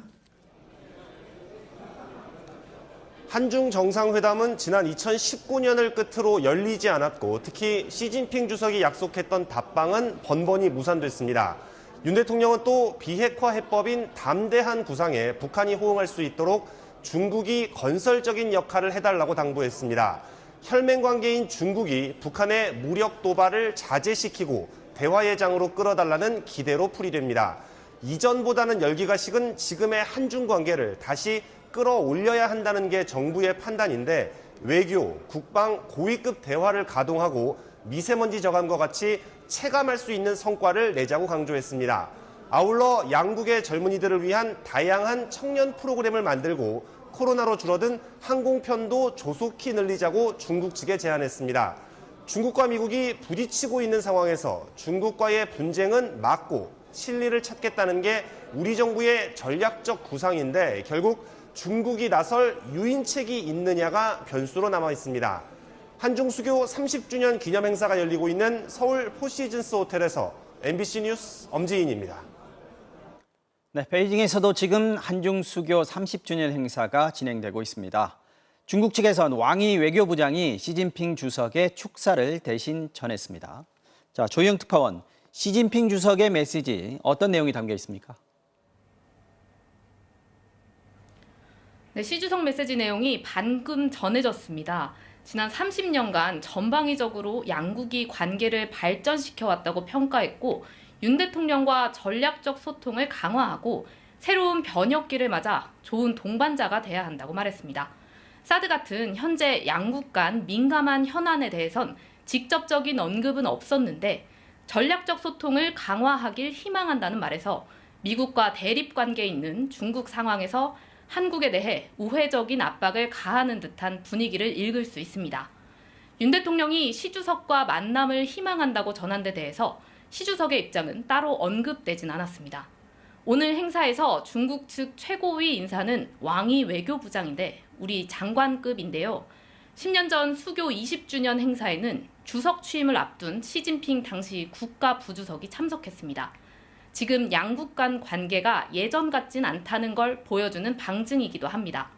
Speaker 9: 한중 정상회담은 지난 2019년을 끝으로 열리지 않았고 특히 시진핑 주석이 약속했던 답방은 번번이 무산됐습니다. 윤 대통령은 또 비핵화 해법인 담대한 구상에 북한이 호응할 수 있도록 중국이 건설적인 역할을 해달라고 당부했습니다. 혈맹 관계인 중국이 북한의 무력 도발을 자제시키고 대화의 장으로 끌어달라는 기대로 풀이됩니다. 이전보다는 열기가 식은 지금의 한중 관계를 다시 끌어올려야 한다는 게 정부의 판단인데 외교, 국방, 고위급 대화를 가동하고 미세먼지 저감과 같이 체감할 수 있는 성과를 내자고 강조했습니다. 아울러 양국의 젊은이들을 위한 다양한 청년 프로그램을 만들고 코로나로 줄어든 항공편도 조속히 늘리자고 중국 측에 제안했습니다. 중국과 미국이 부딪히고 있는 상황에서 중국과의 분쟁은 막고 실리를 찾겠다는 게 우리 정부의 전략적 구상인데 결국 중국이 나설 유인책이 있느냐가 변수로 남아 있습니다. 한중 수교 30주년 기념 행사가 열리고 있는 서울 포시즌스 호텔에서 MBC 뉴스 엄지인입니다.
Speaker 8: 네, 베이징에서도 지금 한중 수교 30주년 행사가 진행되고 있습니다. 중국 측에선 왕이 외교부장이 시진핑 주석의 축사를 대신 전했습니다. 자, 조희영 특파원, 시진핑 주석의 메시지 어떤 내용이 담겨 있습니까?
Speaker 11: 네, 시 주석 메시지 내용이 방금 전해졌습니다. 지난 30년간 전방위적으로 양국이 관계를 발전시켜왔다고 평가했고 윤 대통령과 전략적 소통을 강화하고 새로운 변혁기를 맞아 좋은 동반자가 돼야 한다고 말했습니다. 사드 같은 현재 양국 간 민감한 현안에 대해선 직접적인 언급은 없었는데 전략적 소통을 강화하길 희망한다는 말에서 미국과 대립 관계에 있는 중국 상황에서 한국에 대해 우회적인 압박을 가하는 듯한 분위기를 읽을 수 있습니다. 윤 대통령이 시 주석과 만남을 희망한다고 전한 데 대해서 시 주석의 입장은 따로 언급되진 않았습니다. 오늘 행사에서 중국 측 최고위 인사는 왕이 외교부장인데 우리 장관급인데요. 10년 전 수교 20주년 행사에는 주석 취임을 앞둔 시진핑 당시 국가부주석이 참석했습니다. 지금 양국 간 관계가 예전 같진 않다는 걸 보여주는 방증이기도 합니다.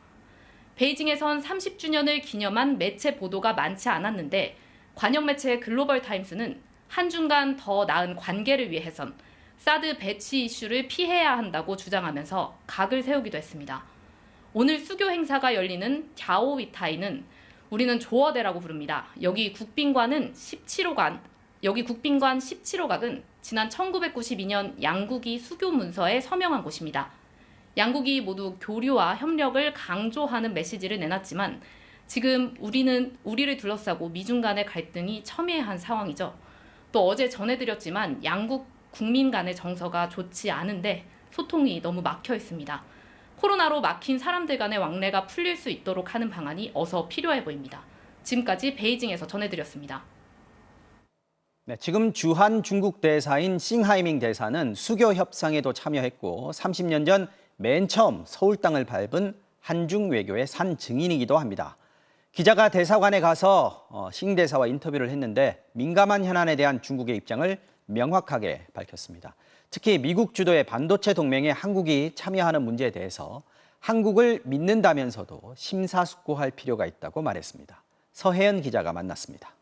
Speaker 11: 베이징에선 30주년을 기념한 매체 보도가 많지 않았는데 관영 매체 글로벌 타임스는 한중 간 더 나은 관계를 위해선 사드 배치 이슈를 피해야 한다고 주장하면서 각을 세우기도 했습니다. 오늘 수교 행사가 열리는 갸오위타이는 우리는 조어대라고 부릅니다. 여기 국빈관 17호각은 지난 1992년 양국이 수교 문서에 서명한 곳입니다. 양국이 모두 교류와 협력을 강조하는 메시지를 내놨지만 지금 우리를 둘러싸고 미중 간의 갈등이 첨예한 상황이죠. 또 어제 전해드렸지만 양국 국민 간의 정서가 좋지 않은데 소통이 너무 막혀 있습니다. 코로나로 막힌 사람들 간의 왕래가 풀릴 수 있도록 하는 방안이 어서 필요해 보입니다. 지금까지 베이징에서 전해드렸습니다.
Speaker 8: 네, 지금 주한 중국 대사인 싱하이밍 대사는 수교 협상에도 참여했고 30년 전 맨 처음 서울 땅을 밟은 한중 외교의 산 증인이기도 합니다. 기자가 대사관에 가서 싱 대사와 인터뷰를 했는데 민감한 현안에 대한 중국의 입장을 명확하게 밝혔습니다. 특히 미국 주도의 반도체 동맹에 한국이 참여하는 문제에 대해서 한국을 믿는다면서도 심사숙고할 필요가 있다고 말했습니다. 서혜연 기자가 만났습니다.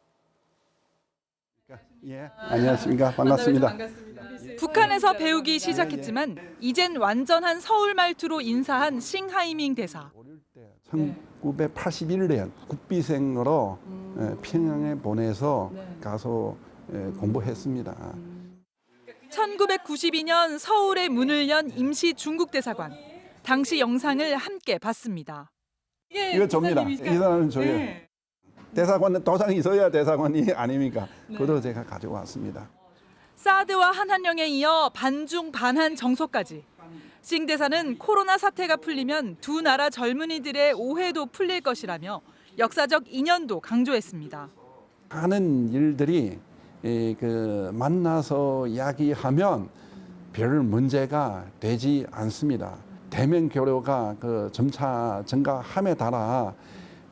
Speaker 12: 예, 안녕하십니까. 반갑습니다.
Speaker 25: 북한에서 배우기 시작했지만 이젠 완전한 서울 말투로 인사한 싱하이밍 대사.
Speaker 12: 1981년 국비생으로 평양에 보내서 가서 공부했습니다.
Speaker 25: 1992년 서울에 문을 연 임시 중국 대사관. 당시 영상을 함께 봤습니다.
Speaker 12: 이거 접니다. 이 사람은 저예요. 네. 대사관은 도장이 있어야 대사관이 아닙니까? 그것도 제가 가져왔습니다.
Speaker 25: 사드와 한한령에 이어 반중 반한 정서까지. 싱 대사는 코로나 사태가 풀리면 두 나라 젊은이들의 오해도 풀릴 것이라며 역사적 인연도 강조했습니다.
Speaker 12: 하는 일들이 만나서 이야기하면 별 문제가 되지 않습니다. 대면 교류가 점차 증가함에 따라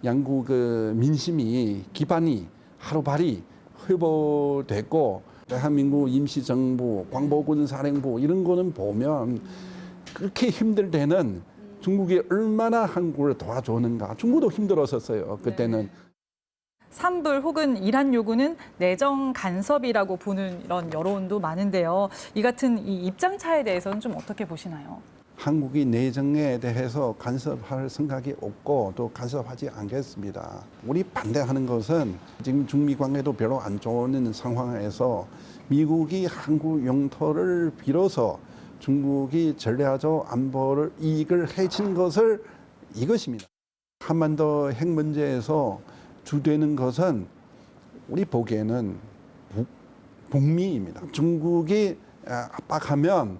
Speaker 12: 양국 민심이 기반이 하루빨리 회복됐고 대한민국 임시정부, 광복군 사령부 이런 거는 보면 그렇게 힘들 때는 중국이 얼마나 한국을 도와주는가. 중국도 힘들었었어요. 그때는.
Speaker 25: 산불 혹은 이란 요구는 내정 간섭이라고 보는 이런 여론도 많은데요. 이 같은 이 입장 차에 대해서는 좀 어떻게 보시나요?
Speaker 12: 한국이 내정에 대해서 간섭할 생각이 없고 또 간섭하지 않겠습니다. 우리 반대하는 것은 지금 중미 관계도 별로 안 좋은 상황에서 미국이 한국 영토를 빌어서 중국이 전략적 안보를 이익을 해친 것을 이것입니다. 한반도 핵 문제에서 주되는 것은 우리 보기에는 북미입니다. 중국이 압박하면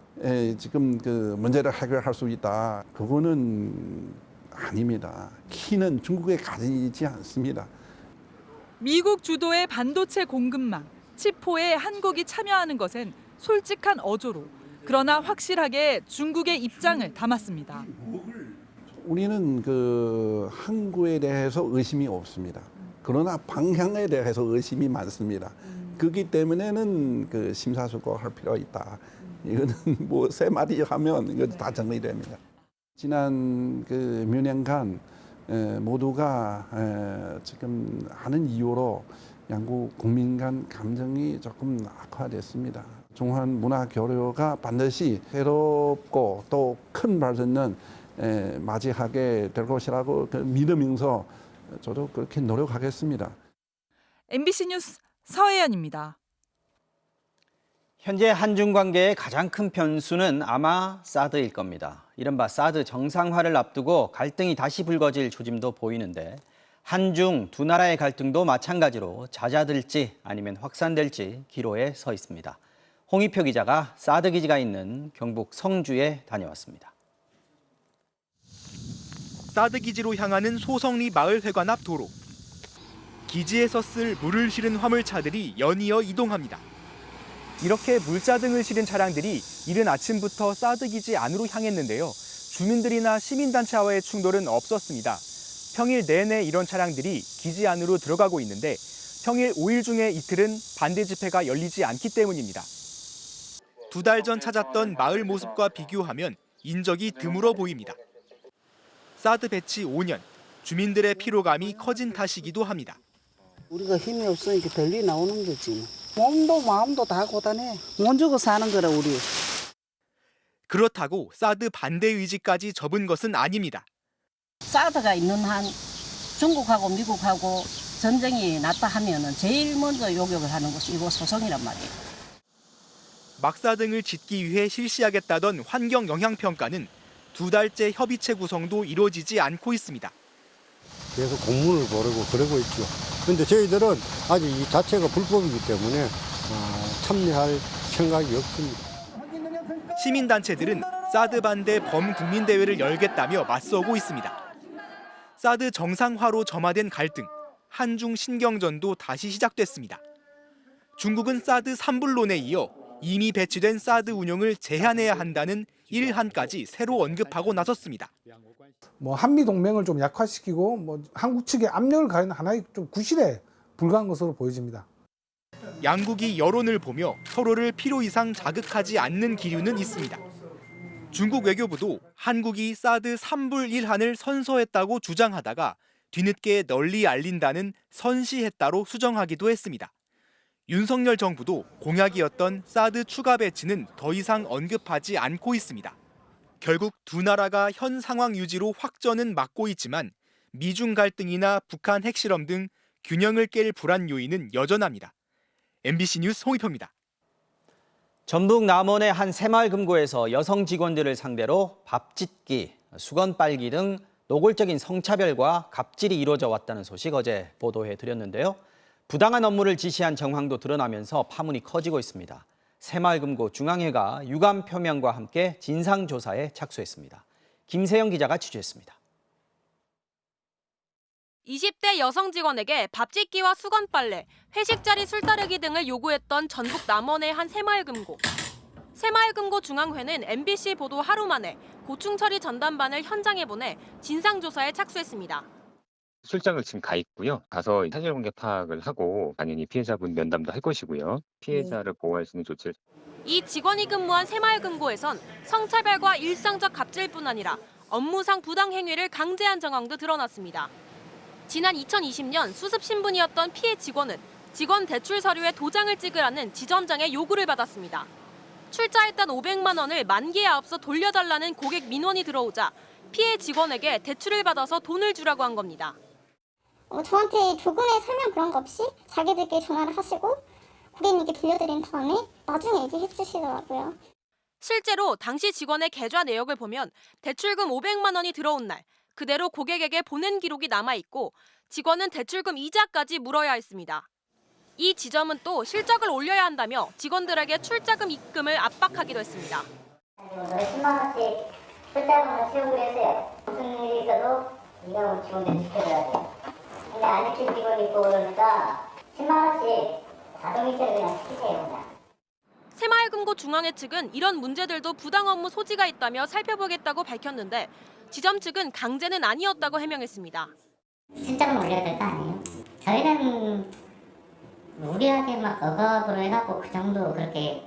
Speaker 12: 지금 문제를 해결할 수 있다. 그거는 아닙니다. 키는 중국에 가지지 않습니다.
Speaker 25: 미국 주도의 반도체 공급망, 치포에 한국이 참여하는 것은 솔직한 어조로, 그러나 확실하게 중국의 입장을 담았습니다.
Speaker 12: 우리는 한국에 대해서 의심이 없습니다. 그러나 방향에 대해서 의심이 많습니다. 그렇기 때문에는 심사숙고할 필요가 있다. 이거는 뭐 세 마디 하면 이거 다 정리됩니다. 지난 몇 년간 모두가 지금 하는 이유로 양국 국민 간 감정이 조금 악화됐습니다. 중한 문화 교류가 반드시 새롭고 또 큰 발전은 맞이하게 될 것이라고 믿으면서 저도 그렇게 노력하겠습니다.
Speaker 25: MBC 뉴스 서혜연입니다.
Speaker 8: 현재 한중 관계의 가장 큰 변수는 아마 사드일 겁니다. 이른바 사드 정상화를 앞두고 갈등이 다시 불거질 조짐도 보이는데 한중 두 나라의 갈등도 마찬가지로 잦아들지 아니면 확산될지 기로에 서 있습니다. 홍희표 기자가 사드 기지가 있는 경북 성주에 다녀왔습니다.
Speaker 13: 사드 기지로 향하는 소성리 마을회관 앞 도로. 기지에서 쓸 물을 실은 화물차들이 연이어 이동합니다. 이렇게 물자등을 실은 차량들이 이른 아침부터 사드 기지 안으로 향했는데요. 주민들이나 시민단체와의 충돌은 없었습니다. 평일 내내 이런 차량들이 기지 안으로 들어가고 있는데 평일 5일 중에 이틀은 반대 집회가 열리지 않기 때문입니다. 2달 전 찾았던 마을 모습과 비교하면 인적이 드물어 보입니다. 사드 배치 5년, 주민들의 피로감이 커진 탓이기도 합니다.
Speaker 15: 우리가 힘이 없으니까 별일 나오는 거지. 몸도 마음도 다 고단해. 못 주고 사는 거라 우리.
Speaker 13: 그렇다고 사드 반대 의지까지 접은 것은 아닙니다.
Speaker 15: 사드가 있는 한 중국하고 미국하고 전쟁이 났다 하면은 제일 먼저 요격을 하는 것이 이거 소송이란 말이에요.
Speaker 13: 막사 등을 짓기 위해 실시하겠다던 환경 영향 평가는 2달째 협의체 구성도 이루어지지 않고 있습니다.
Speaker 16: 계속 공문을 보내고 그러고 있죠. 그런데 저희들은 아직 이 자체가 불법이기 때문에 참여할 생각이 없습니다.
Speaker 13: 시민단체들은 사드 반대 범국민대회를 열겠다며 맞서고 있습니다. 사드 정상화로 점화된 갈등, 한중 신경전도 다시 시작됐습니다. 중국은 사드 3불론에 이어 이미 배치된 사드 운용을 제한해야 한다는 1한까지 새로 언급하고 나섰습니다.
Speaker 17: 한미 동맹을 좀 약화시키고 한국 측에 압력을 가하는 하나의 좀 구실에 불과한 것으로 보여집니다.
Speaker 13: 양국이 여론을 보며 서로를 필요 이상 자극하지 않는 기류는 있습니다. 중국 외교부도 한국이 사드 3불 1한을 선서했다고 주장하다가 뒤늦게 널리 알린다는 선시했다로 수정하기도 했습니다. 윤석열 정부도 공약이었던 사드 추가 배치는 더 이상 언급하지 않고 있습니다. 결국 두 나라가 현 상황 유지로 확전은 막고 있지만 미중 갈등이나 북한 핵실험 등 균형을 깰 불안 요인은 여전합니다. MBC 뉴스 홍익표입니다.
Speaker 8: 전북 남원의 한 새마을 금고에서 여성 직원들을 상대로 밥짓기, 수건 빨기 등 노골적인 성차별과 갑질이 이루어져 왔다는 소식 어제 보도해드렸는데요. 부당한 업무를 지시한 정황도 드러나면서 파문이 커지고 있습니다. 새마을금고 중앙회가 유감 표명과 함께 진상조사에 착수했습니다. 김세영 기자가 취재했습니다.
Speaker 18: 20대 여성 직원에게 밥짓기와 수건 빨래, 회식 자리 술 따르기 등을 요구했던 전북 남원의 한 새마을금고. 새마을금고 중앙회는 MBC 보도 하루 만에 고충 처리 전담반을 현장에 보내 진상조사에 착수했습니다.
Speaker 19: 출장을 지금 가 있고요. 가서 사실관계 파악을 하고 당연히 피해자분 면담도 할 것이고요. 피해자를 보호할 수 있는 조치를.
Speaker 18: 이 직원이 근무한 새마을금고에선 성차별과 일상적 갑질뿐 아니라 업무상 부당 행위를 강제한 정황도 드러났습니다. 지난 2020년 수습 신분이었던 피해 직원은 직원 대출 서류에 도장을 찍으라는 지점장의 요구를 받았습니다. 출자했던 500만 원을 만기에 앞서 돌려달라는 고객 민원이 들어오자 피해 직원에게 대출을 받아서 돈을 주라고 한 겁니다.
Speaker 20: 저한테 조금의 설명 그런 거 없이 자기들끼리 전화를 하시고 고객님께 빌려드린 다음에 나중에 얘기해 주시더라고요.
Speaker 18: 실제로 당시 직원의 계좌 내역을 보면 대출금 500만 원이 들어온 날 그대로 고객에게 보낸 기록이 남아있고 직원은 대출금 이자까지 물어야 했습니다. 이 지점은 또 실적을 올려야 한다며 직원들에게 출자금 입금을 압박하기도 했습니다.
Speaker 20: 10만 원씩 출자금을 채우기로 했어요. 무슨 일이 있어도 네가 직원들 지켜줘야 돼. 근데 안 지킨 직원이 있고 그러니까 10만 원씩 자동이체를 그냥 시키세요. 그냥.
Speaker 18: 새마을금고 중앙회 측은 이런 문제들도 부당 업무 소지가 있다며 살펴보겠다고 밝혔는데 지점 측은 강제는 아니었다고 해명했습니다.
Speaker 20: 출자금 올려야 될 거 아니에요? 저희는 무리하게 막 억압으로 해갖고 그 정도 그렇게.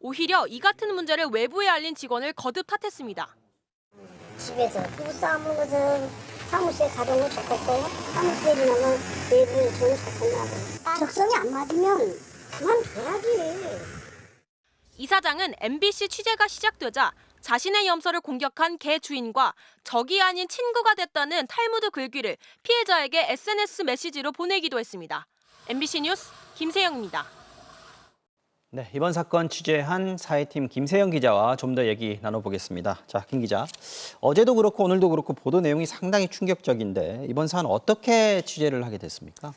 Speaker 18: 오히려 이 같은 문제를 외부에 알린 직원을 거듭 탓했습니다.
Speaker 20: 집에서 부부싸움은 것은 사무실에 가져오면 좋겠고 사무실에 지나면 내부에 좋은 사건 나고 적성이 안 맞으면 그만둬야지.
Speaker 18: 이사장은 MBC 취재가 시작되자 자신의 염소를 공격한 개 주인과 적이 아닌 친구가 됐다는 탈무드 글귀를 피해자에게 SNS 메시지로 보내기도 했습니다. MBC 뉴스 김세영입니다.
Speaker 8: 네, 이번 사건 취재한 사회팀 김세영 기자와 좀 더 얘기 나눠보겠습니다. 자, 김 기자. 어제도 그렇고 오늘도 그렇고 보도 내용이 상당히 충격적인데 이번 사안 어떻게 취재를 하게 됐습니까?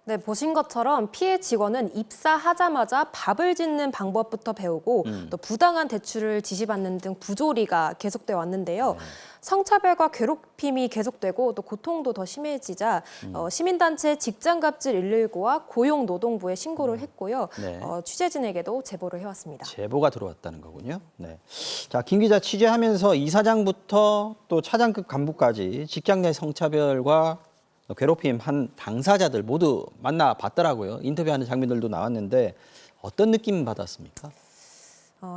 Speaker 21: 네, 보신 것처럼 피해 직원은 입사하자마자 밥을 짓는 방법부터 배우고 또 부당한 대출을 지시받는 등 부조리가 계속돼 왔는데요. 성차별과 괴롭힘이 계속되고 또 고통도 더 심해지자 시민단체 직장갑질 119와 고용노동부에 신고를 했고요.
Speaker 8: 네.
Speaker 21: 취재진에게도 제보를 해왔습니다.
Speaker 8: 제보가 들어왔다는 거군요. 네. 자, 김 기자 취재하면서 이사장부터 또 차장급 간부까지 직장 내 성차별과 괴롭힘 한 당사자들 모두 만나봤더라고요. 인터뷰하는 장면들도 나왔는데 어떤 느낌 받았습니까?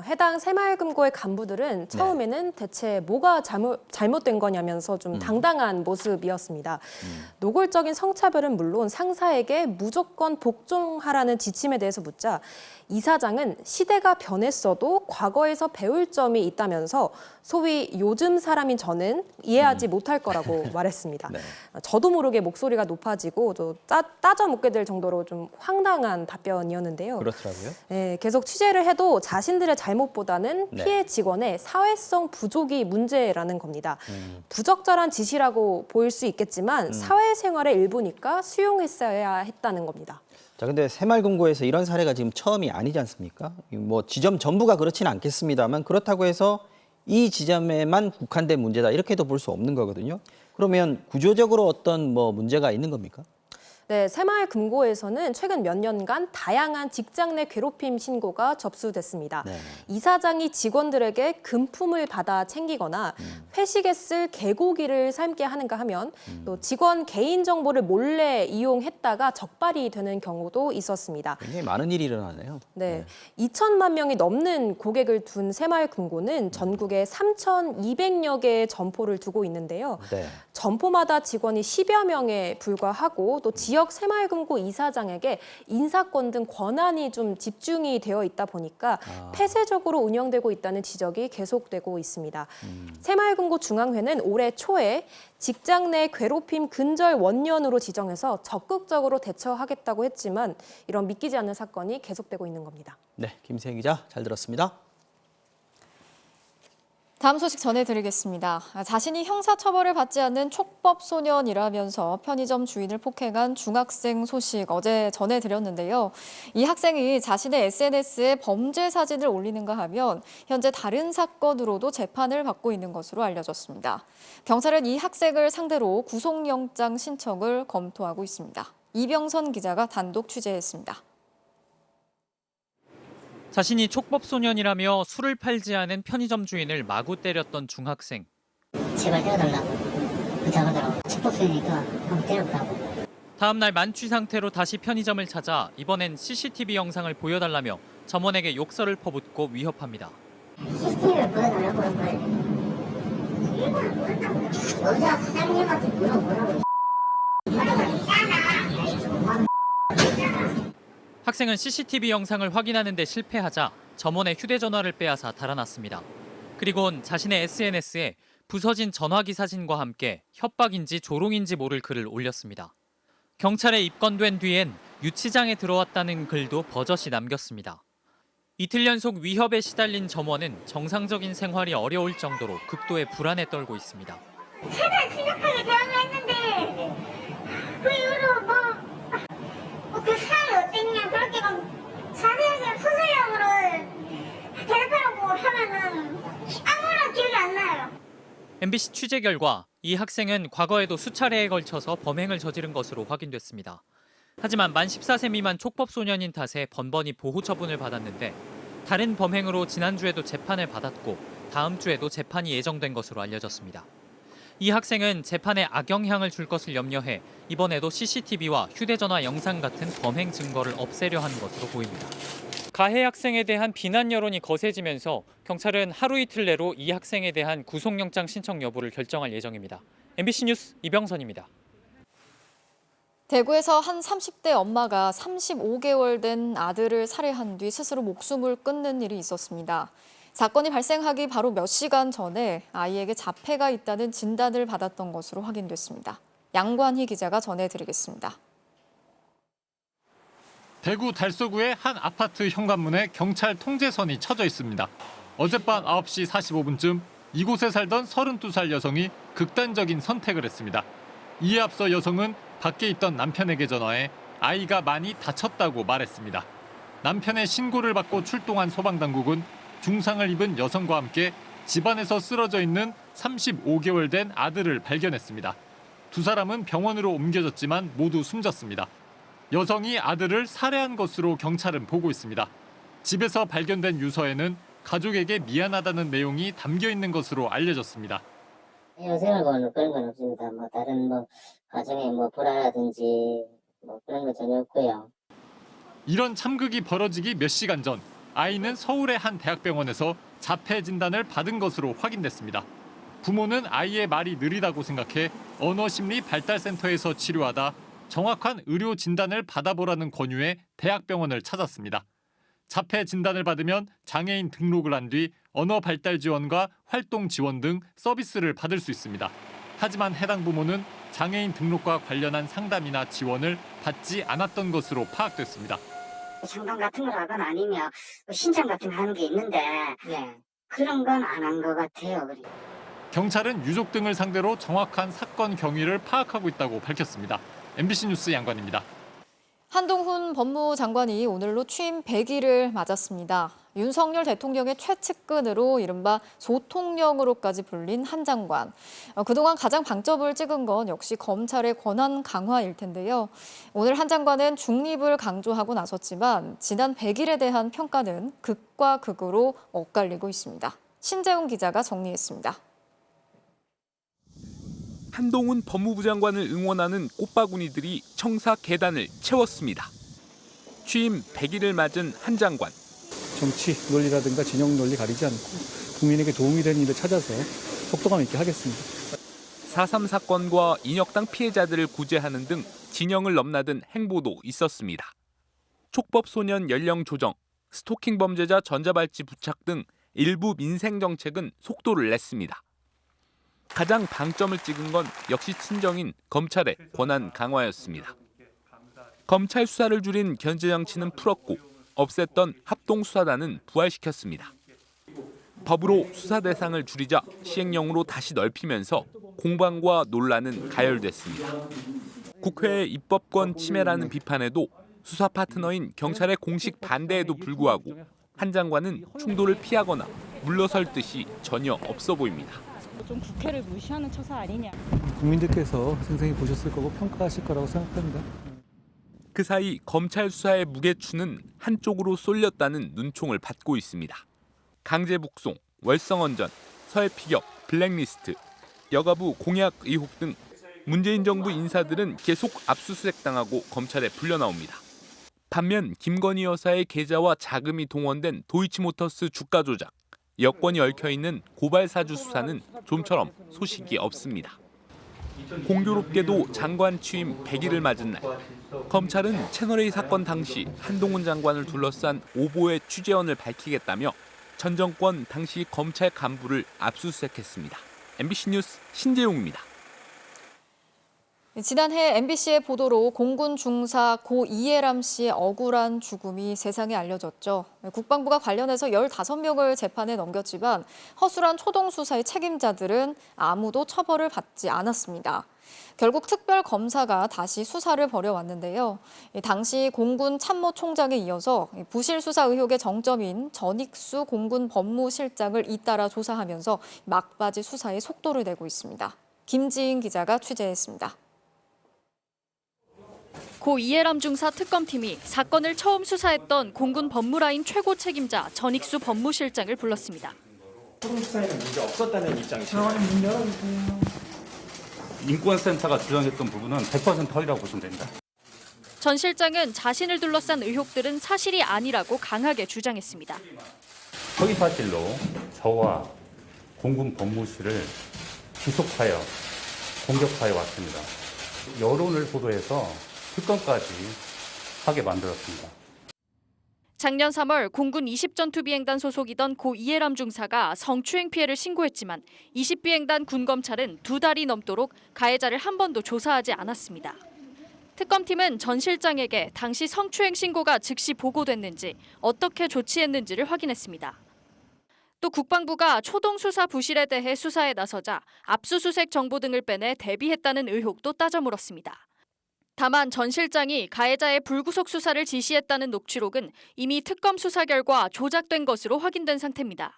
Speaker 21: 해당 새마을금고의 간부들은 처음에는 대체 뭐가 잘못된 거냐면서 좀 당당한 모습이었습니다. 노골적인 성차별은 물론 상사에게 무조건 복종하라는 지침에 대해서 묻자 이사장은 시대가 변했어도 과거에서 배울 점이 있다면서 소위 요즘 사람인 저는 이해하지 못할 거라고 말했습니다.
Speaker 8: 네.
Speaker 21: 저도 모르게 목소리가 높아지고 또 따져 묻게 될 정도로 좀 황당한 답변이었는데요.
Speaker 8: 그렇더라고요.
Speaker 21: 네, 계속 취재를 해도 자신들의 잘못보다는
Speaker 8: 네.
Speaker 21: 피해 직원의 사회성 부족이 문제라는 겁니다. 부적절한 지시라고 보일 수 있겠지만 사회생활의 일부니까 수용했어야 했다는 겁니다.
Speaker 8: 자, 근데 새마을금고에서 이런 사례가 지금 처음이 아니지 않습니까? 뭐 지점 전부가 그렇지는 않겠습니다만 그렇다고 해서 이 지점에만 국한된 문제다 이렇게도 볼 수 없는 거거든요. 그러면 구조적으로 어떤 뭐 문제가 있는 겁니까?
Speaker 21: 네, 새마을금고에서는 최근 몇 년간 다양한 직장 내 괴롭힘 신고가 접수됐습니다.
Speaker 8: 네.
Speaker 21: 이사장이 직원들에게 금품을 받아 챙기거나 회식에 쓸 개고기를 삶게 하는가 하면 또 직원 개인 정보를 몰래 이용했다가 적발이 되는 경우도 있었습니다.
Speaker 8: 굉장히 많은 일이 일어나네요.
Speaker 21: 네, 2천만 명이 넘는 고객을 둔 새마을금고는 전국에 3,200여 개의 점포를 두고 있는데요.
Speaker 8: 네.
Speaker 21: 점포마다 직원이 10여 명에 불과하고 또 지역 새마을금고 이사장에게 인사권 등 권한이 좀 집중이 되어 있다 보니까 폐쇄적으로 운영되고 있다는 지적이 계속되고 있습니다. 새마을금고 중앙회는 올해 초에 직장 내 괴롭힘 근절 원년으로 지정해서 적극적으로 대처하겠다고 했지만 이런 믿기지 않는 사건이 계속되고 있는 겁니다.
Speaker 8: 네, 김세영 기자 잘 들었습니다.
Speaker 14: 다음 소식 전해드리겠습니다. 자신이 형사처벌을 받지 않는 촉법 소년이라면서 편의점 주인을 폭행한 중학생 소식 어제 전해드렸는데요. 이 학생이 자신의 SNS에 범죄 사진을 올리는가 하면 현재 다른 사건으로도 재판을 받고 있는 것으로 알려졌습니다. 경찰은 이 학생을 상대로 구속영장 신청을 검토하고 있습니다. 이병선 기자가 단독 취재했습니다.
Speaker 2: 자신이 촉법소년이라며 술을 팔지 않은 편의점 주인을 마구 때렸던 중학생.
Speaker 20: 제발 때려달라고 부탁하더라고. 촉법소년이니까 한번 때려보라고.
Speaker 2: 다음 날 만취 상태로 다시 편의점을 찾아 이번엔 CCTV 영상을 보여달라며 점원에게 욕설을 퍼붓고 위협합니다.
Speaker 20: CCTV를 보여달라고 그런 거예요. 일본은 모른다고요. 여자 사장님한테 물어보라고.
Speaker 2: 학생은 CCTV 영상을 확인하는 데 실패하자 점원의 휴대전화를 빼앗아 달아났습니다. 그리고는 자신의 SNS에 부서진 전화기 사진과 함께 협박인지 조롱인지 모를 글을 올렸습니다. 경찰에 입건된 뒤엔 유치장에 들어왔다는 글도 버젓이 남겼습니다. 이틀 연속 위협에 시달린 점원은 정상적인 생활이 어려울 정도로 극도의 불안에 떨고 있습니다.
Speaker 20: 최대한 심각하게 대응을 했는데 그 이후로 그 사람이 어땠냐 그렇게 막 자세하게 소설형으로 대답하라고 하면은 아무런 기억이 안 나요.
Speaker 2: MBC 취재 결과 이 학생은 과거에도 수차례에 걸쳐서 범행을 저지른 것으로 확인됐습니다. 하지만 만 14세 미만 촉법소년인 탓에 번번이 보호 처분을 받았는데 다른 범행으로 지난주에도 재판을 받았고 다음 주에도 재판이 예정된 것으로 알려졌습니다. 이 학생은 재판에 악영향을 줄 것을 염려해 이번에도 CCTV와 휴대전화 영상 같은 범행 증거를 없애려 하는 것으로 보입니다. 가해 학생에 대한 비난 여론이 거세지면서 경찰은 하루 이틀 내로 이 학생에 대한 구속영장 신청 여부를 결정할 예정입니다. MBC 뉴스 이병선입니다.
Speaker 14: 대구에서 한 30대 엄마가 35개월 된 아들을 살해한 뒤 스스로 목숨을 끊는 일이 있었습니다. 사건이 발생하기 바로 몇 시간 전에 아이에게 자폐가 있다는 진단을 받았던 것으로 확인됐습니다. 양관희 기자가 전해드리겠습니다.
Speaker 3: 대구 달서구의 한 아파트 현관문에 경찰 통제선이 쳐져 있습니다. 어젯밤 9시 45분쯤 이곳에 살던 32살 여성이 극단적인 선택을 했습니다. 이에 앞서 여성은 밖에 있던 남편에게 전화해 아이가 많이 다쳤다고 말했습니다. 남편의 신고를 받고 출동한 소방당국은 중상을 입은 여성과 함께 집안에서 쓰러져 있는 35개월 된 아들을 발견했습니다. 두 사람은 병원으로 옮겨졌지만 모두 숨졌습니다. 여성이 아들을 살해한 것으로 경찰은 보고 있습니다. 집에서 발견된 유서에는 가족에게 미안하다는 내용이 담겨 있는 것으로 알려졌습니다.
Speaker 20: 생활고는 그런 건 없습니다. 다른 가정에 불화라든지 그런 거 전혀 없고요.
Speaker 3: 이런 참극이 벌어지기 몇 시간 전 아이는 서울의 한 대학병원에서 자폐 진단을 받은 것으로 확인됐습니다. 부모는 아이의 말이 느리다고 생각해 언어심리발달센터에서 치료하다 정확한 의료 진단을 받아보라는 권유에 대학병원을 찾았습니다. 자폐 진단을 받으면 장애인 등록을 한 뒤 언어 발달 지원과 활동 지원 등 서비스를 받을 수 있습니다. 하지만 해당 부모는 장애인 등록과 관련한 상담이나 지원을 받지 않았던 것으로 파악됐습니다.
Speaker 20: 상담 같은 걸 하거나 아니면 신청 같은 거 하는 게 있는데 그런 건 안 한 것 같아요.
Speaker 3: 경찰은 유족 등을 상대로 정확한 사건 경위를 파악하고 있다고 밝혔습니다. MBC 뉴스 양관입니다.
Speaker 14: 한동훈 법무장관이 오늘로 취임 100일을 맞았습니다. 윤석열 대통령의 최측근으로 이른바 소통령으로까지 불린 한 장관. 그동안 가장 방점을 찍은 건 역시 검찰의 권한 강화일 텐데요. 오늘 한 장관은 중립을 강조하고 나섰지만 지난 100일에 대한 평가는 극과 극으로 엇갈리고 있습니다. 신재훈 기자가 정리했습니다.
Speaker 4: 한동훈 법무부 장관을 응원하는 꽃바구니들이 청사 계단을 채웠습니다. 취임 100일을 맞은 한 장관.
Speaker 5: 정치 논리라든가 진영 논리 가리지 않고 국민에게 도움이 되는 일을 찾아서 속도감 있게 하겠습니다.
Speaker 4: 4.3 사건과 인혁당 피해자들을 구제하는 등 진영을 넘나든 행보도 있었습니다. 촉법 소년 연령 조정, 스토킹 범죄자 전자발찌 부착 등 일부 민생 정책은 속도를 냈습니다. 가장 방점을 찍은 건 역시 친정인 검찰의 권한 강화였습니다. 검찰 수사를 줄인 견제장치는 풀었고 없앴던 합동수사단은 부활시켰습니다. 법으로 수사 대상을 줄이자 시행령으로 다시 넓히면서 공방과 논란은 가열됐습니다. 국회의 입법권 침해라는 비판에도 수사 파트너인 경찰의 공식 반대에도 불구하고 한 장관은 충돌을 피하거나 물러설 뜻이 전혀 없어 보입니다.
Speaker 6: 좀 국회를 무시하는 처사 아니냐.
Speaker 5: 국민들께서 생생히 보셨을 거고 평가하실 거라고 생각합니다.
Speaker 4: 그 사이 검찰 수사의 무게추는 한쪽으로 쏠렸다는 눈총을 받고 있습니다. 강제 북송, 월성원전, 서해피격, 블랙리스트, 여가부 공약 의혹 등 문재인 정부 인사들은 계속 압수수색당하고 검찰에 불려나옵니다. 반면 김건희 여사의 계좌와 자금이 동원된 도이치모터스 주가 조작, 여권이 얽혀있는 고발사주 수사는 좀처럼 소식이 없습니다. 공교롭게도 장관 취임 100일을 맞은 날, 검찰은 채널A 사건 당시 한동훈 장관을 둘러싼 오보의 취재원을 밝히겠다며 전 정권 당시 검찰 간부를 압수수색했습니다. MBC 뉴스 신재용입니다.
Speaker 14: 지난해 MBC의 보도로 공군 중사 고 이해람 씨의 억울한 죽음이 세상에 알려졌죠. 국방부가 관련해서 15명을 재판에 넘겼지만 허술한 초동 수사의 책임자들은 아무도 처벌을 받지 않았습니다. 결국 특별검사가 다시 수사를 벌여왔는데요. 당시 공군 참모총장에 이어서 부실 수사 의혹의 정점인 전익수 공군 법무실장을 잇따라 조사하면서 막바지 수사에 속도를 내고 있습니다. 김지인 기자가 취재했습니다.
Speaker 7: 고 이해람 중사 특검팀이 사건을 처음 수사했던 공군 법무라인 최고 책임자 전익수 법무실장을 불렀습니다.
Speaker 22: 초동 수사에는 문제 없었다는 입장이시죠?
Speaker 23: 저는 문제가 있어요. 인권센터가 주장했던 부분은 100% 허위라고 보시면 됩니다.
Speaker 7: 전 실장은 자신을 둘러싼 의혹들은 사실이 아니라고 강하게 주장했습니다.
Speaker 23: 허위 사실로 저와 공군 법무실을 지속하여 공격하여 왔습니다. 여론을 보도해서 특검까지 하게 만들었습니다.
Speaker 7: 작년 3월 공군 20전투비행단 소속이던 고 이해람 중사가 성추행 피해를 신고했지만 20비행단 군검찰은 2달이 넘도록 가해자를 한 번도 조사하지 않았습니다. 특검팀은 전 실장에게 당시 성추행 신고가 즉시 보고됐는지 어떻게 조치했는지를 확인했습니다. 또 국방부가 초동 수사 부실에 대해 수사에 나서자 압수수색 정보 등을 빼내 대비했다는 의혹도 따져 물었습니다. 다만 전 실장이 가해자의 불구속 수사를 지시했다는 녹취록은 이미 특검 수사 결과 조작된 것으로 확인된 상태입니다.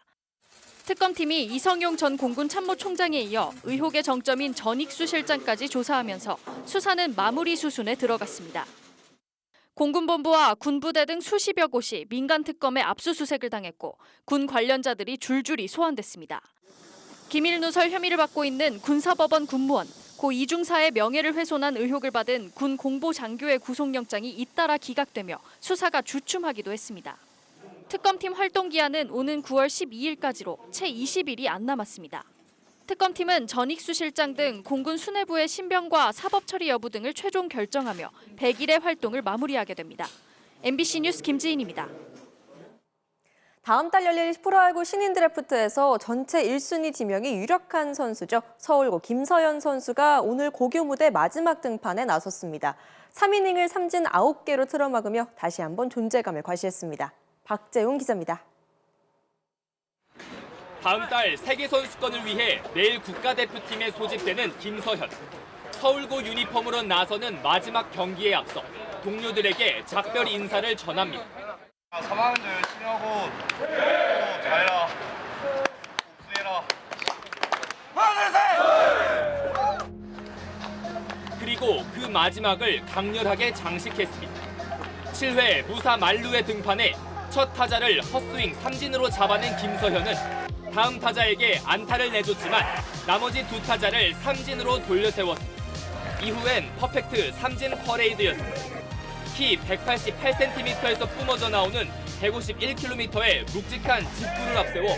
Speaker 7: 특검팀이 이성용 전 공군 참모총장에 이어 의혹의 정점인 전익수 실장까지 조사하면서 수사는 마무리 수순에 들어갔습니다. 공군본부와 군부대 등 수십여 곳이 민간 특검에 압수수색을 당했고 군 관련자들이 줄줄이 소환됐습니다. 기밀 누설 혐의를 받고 있는 군사법원 군무원, 고 이중사의 명예를 훼손한 의혹을 받은 군 공보장교의 구속영장이 잇따라 기각되며 수사가 주춤하기도 했습니다. 특검팀 활동 기한은 오는 9월 12일까지로 채 20일이 안 남았습니다. 특검팀은 전익수 실장 등 공군 수뇌부의 신병과 사법 처리 여부 등을 최종 결정하며 100일의 활동을 마무리하게 됩니다. MBC 뉴스 김지인입니다.
Speaker 21: 다음 달 열릴 프로야구 신인 드래프트에서 전체 1순위 지명이 유력한 선수죠. 서울고 김서현 선수가 오늘 고교 무대 마지막 등판에 나섰습니다. 3이닝을 삼진 9개로 틀어막으며 다시 한번 존재감을 과시했습니다. 박재웅 기자입니다.
Speaker 24: 다음 달 세계선수권을 위해 내일 국가대표팀에 소집되는 김서현. 서울고 유니폼으로 나서는 마지막 경기에 앞서 동료들에게 작별 인사를 전합니다.
Speaker 1: 3학년도 열심히 하고 잘해라. 복수해라.
Speaker 24: 그리고 그 마지막을 강렬하게 장식했습니다. 7회 무사 만루의 등판에 첫 타자를 헛스윙 삼진으로 잡아낸 김서현은 다음 타자에게 안타를 내줬지만 나머지 두 타자를 삼진으로 돌려세웠습니다. 이후엔 퍼펙트 삼진 퍼레이드였습니다. 키 188cm에서 뿜어져 나오는 151km의 묵직한 직구를 앞세워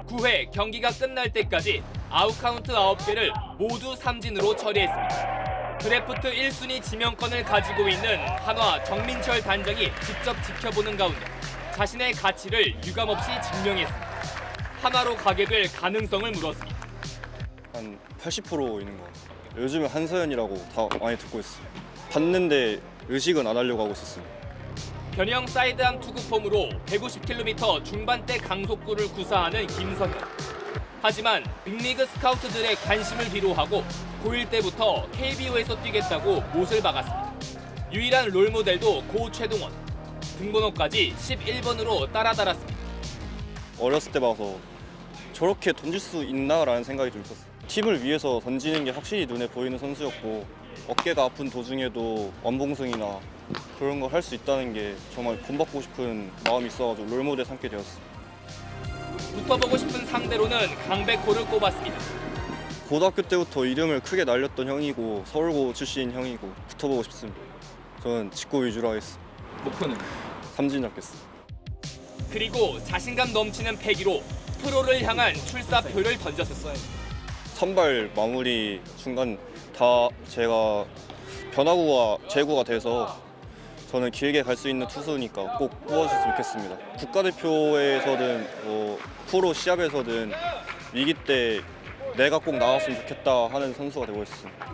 Speaker 24: 9회 경기가 끝날 때까지 아웃카운트 9개를 모두 삼진으로 처리했습니다. 드래프트 1순위 지명권을 가지고 있는 한화 정민철 단장이 직접 지켜보는 가운데 자신의 가치를 유감없이 증명했습니다. 한화로 가게 될 가능성을 물었습니다.
Speaker 9: 한 80% 있는 것 같아요. 요즘에 한서연이라고 다 많이 듣고 있어요. 봤는데 의식은 안 하려고 하고 있었어요.
Speaker 24: 변형 사이드암 투구폼으로 150km 중반대 강속구를 구사하는 김서현. 하지만 빅리그 스카우트들의 관심을 뒤로하고 고1 때부터 KBO에서 뛰겠다고 못을 박았습니다. 유일한 롤모델도 고 최동원. 등번호까지 11번으로 따라달았습니다.
Speaker 9: 어렸을 때 봐서 저렇게 던질 수 있나라는 생각이 좀 있었어요. 팀을 위해서 던지는 게 확실히 눈에 보이는 선수였고 어깨가 아픈 도중에도 원봉승이나 그런 걸 할 수 있다는 게 정말 본받고 싶은 마음이 있어가지고 롤모델 삼게 되었어요.
Speaker 24: 붙어보고 싶은 상대로는 강백호를 꼽았습니다.
Speaker 9: 고등학교 때부터 이름을 크게 날렸던 형이고 서울고 출신 형이고 붙어보고 싶습니다. 저는 직구 위주로 하겠습니다.
Speaker 24: 목표는?
Speaker 9: 삼진 잡겠습니다.
Speaker 24: 그리고 자신감 넘치는 패기로 프로를 향한 출사표를 던졌어요.
Speaker 9: 선발 마무리 중간 다 제가 변화구가 제구가 돼서 저는 길게 갈 수 있는 투수니까 꼭 뽑아주셨으면 좋겠습니다. 국가대표에서든 프로 시합에서든 위기 때 내가 꼭 나왔으면 좋겠다 하는 선수가 되고 있습니다.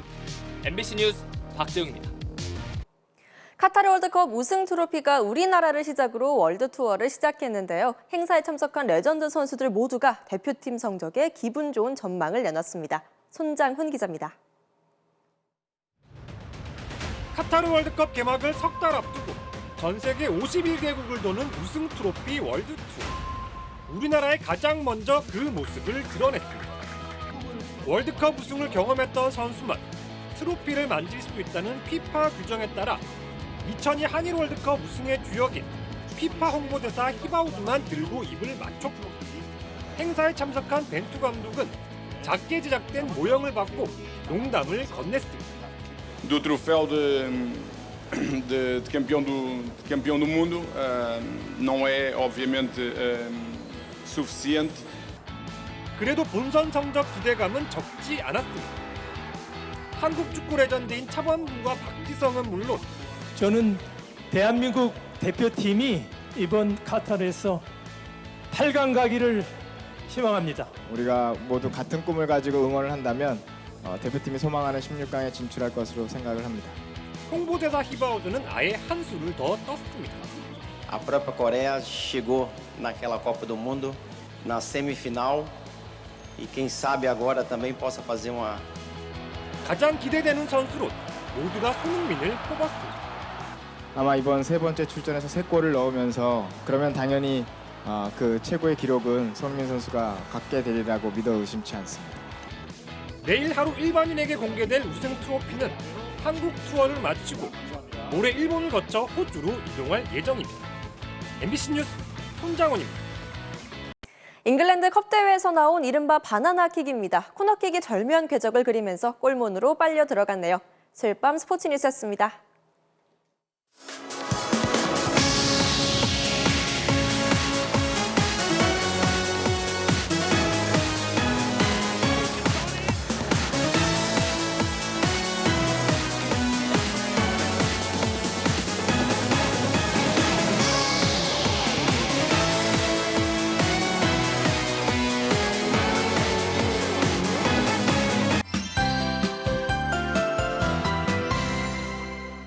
Speaker 24: MBC 뉴스 박재웅입니다.
Speaker 10: 카타르 월드컵 우승 트로피가 우리나라를 시작으로 월드 투어를 시작했는데요. 행사에 참석한 레전드 선수들 모두가 대표팀 성적에 기분 좋은 전망을 내놨습니다. 손장훈 기자입니다.
Speaker 11: 카타르 월드컵 개막을 석 달 앞두고 전 세계 51개국을 도는 우승 트로피 월드 투어. 우리나라에 가장 먼저 그 모습을 드러냈습니다. 월드컵 우승을 경험했던 선수만 트로피를 만질 수 있다는 피파 규정에 따라 2002 한일 월드컵 우승의 주역인 피파 홍보대사 히바우드만 들고 입을 맞췄고 행사에 참석한 벤투 감독은 작게 제작된 모형을 받고 농담을 건넸습니다.
Speaker 12: Do troféu de campeão do mundo não é obviamente suficiente.
Speaker 11: 그래도 본선 성적 기대감은 적지 않았습니다. 한국 축구 레전드인 차범근과 박지성은 물론
Speaker 26: 저는 대한민국 대표팀이 이번 카타르에서 8강 가기를 희망합니다.
Speaker 27: 우리가 모두 같은 꿈을 가지고 응원을 한다면 대표팀이 소망하는 16강에 진출할 것으로 생각을 합니다.
Speaker 11: 홍보대사 히바우드는 아예 한 수를 더 떴습니다.
Speaker 28: A própria Coreia chegou naquela Copa do Mundo na semifinal e quem sabe agora também possa fazer uma.
Speaker 11: 가장 기대되는 선수로 모두가 손흥민을 뽑았습니다.
Speaker 27: 아마 이번 세 번째 출전에서 3골을 넣으면서 그러면 당연히 그 최고의 기록은 손흥민 선수가 갖게 되리라고 믿어 의심치 않습니다.
Speaker 11: 내일 하루 일반인에게 공개될 우승 트로피는 한국 투어를 마치고 모레 일본을 거쳐 호주로 이동할 예정입니다. MBC 뉴스 손장훈입니다.
Speaker 10: 잉글랜드 컵 대회에서 나온 이른바 바나나킥입니다. 코너킥이 절묘한 궤적을 그리면서 골문으로 빨려 들어갔네요. 수요일 밤 스포츠 뉴스였습니다.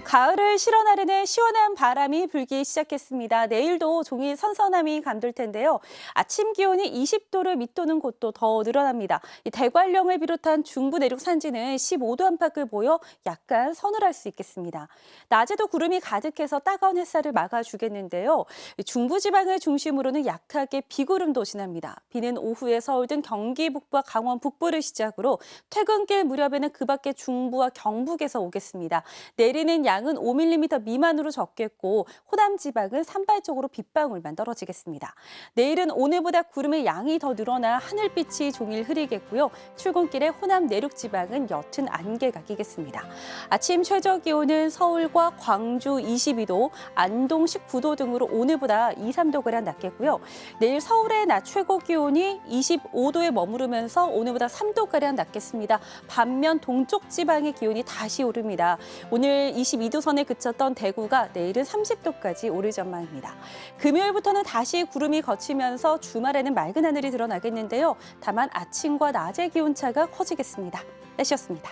Speaker 29: 가을을 실어나르는
Speaker 8: 오후에는 시원한 바람이 불기 시작했습니다. 내일도 종일 선선함이 감돌 텐데요. 아침 기온이 20도를 밑도는 곳도 더 늘어납니다. 대관령을 비롯한 중부 내륙 산지는 15도 안팎을 보여 약간 서늘할 수 있겠습니다. 낮에도 구름이 가득해서 따가운 햇살을 막아주겠는데요. 중부지방을 중심으로는 약하게 비구름도 지납니다. 비는 오후에 서울 등 경기 북부와 강원 북부를 시작으로 퇴근길 무렵에는 그 밖에 중부와 경북에서 오겠습니다. 내리는 양은 5mm 미만으로 적겠고 호남 지방은 산발적으로 빗방울만 떨어지겠습니다. 내일은 오늘보다 구름의 양이 더 늘어나 하늘빛이 종일 흐리겠고요. 출근길에 호남 내륙 지방은 옅은 안개가 끼겠습니다. 아침 최저 기온은 서울과 광주 22도, 안동 19도 등으로 오늘보다 2, 3도가량 낮겠고요. 내일 서울의 낮 최고 기온이 25도에 머무르면서 오늘보다 3도가량 낮겠습니다. 반면 동쪽 지방의 기온이 다시 오릅니다. 오늘 22도 선에 그쳤던 대구가 내일은 30도까지 오를 전망입니다. 금요일부터는 다시 구름이 걷히면서 주말에는 맑은 하늘이 드러나겠는데요. 다만 아침과 낮의 기온차가 커지겠습니다. 날씨였습니다.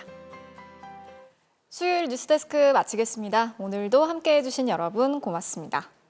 Speaker 14: 수요일 뉴스데스크 마치겠습니다. 오늘도 함께해 주신 여러분 고맙습니다.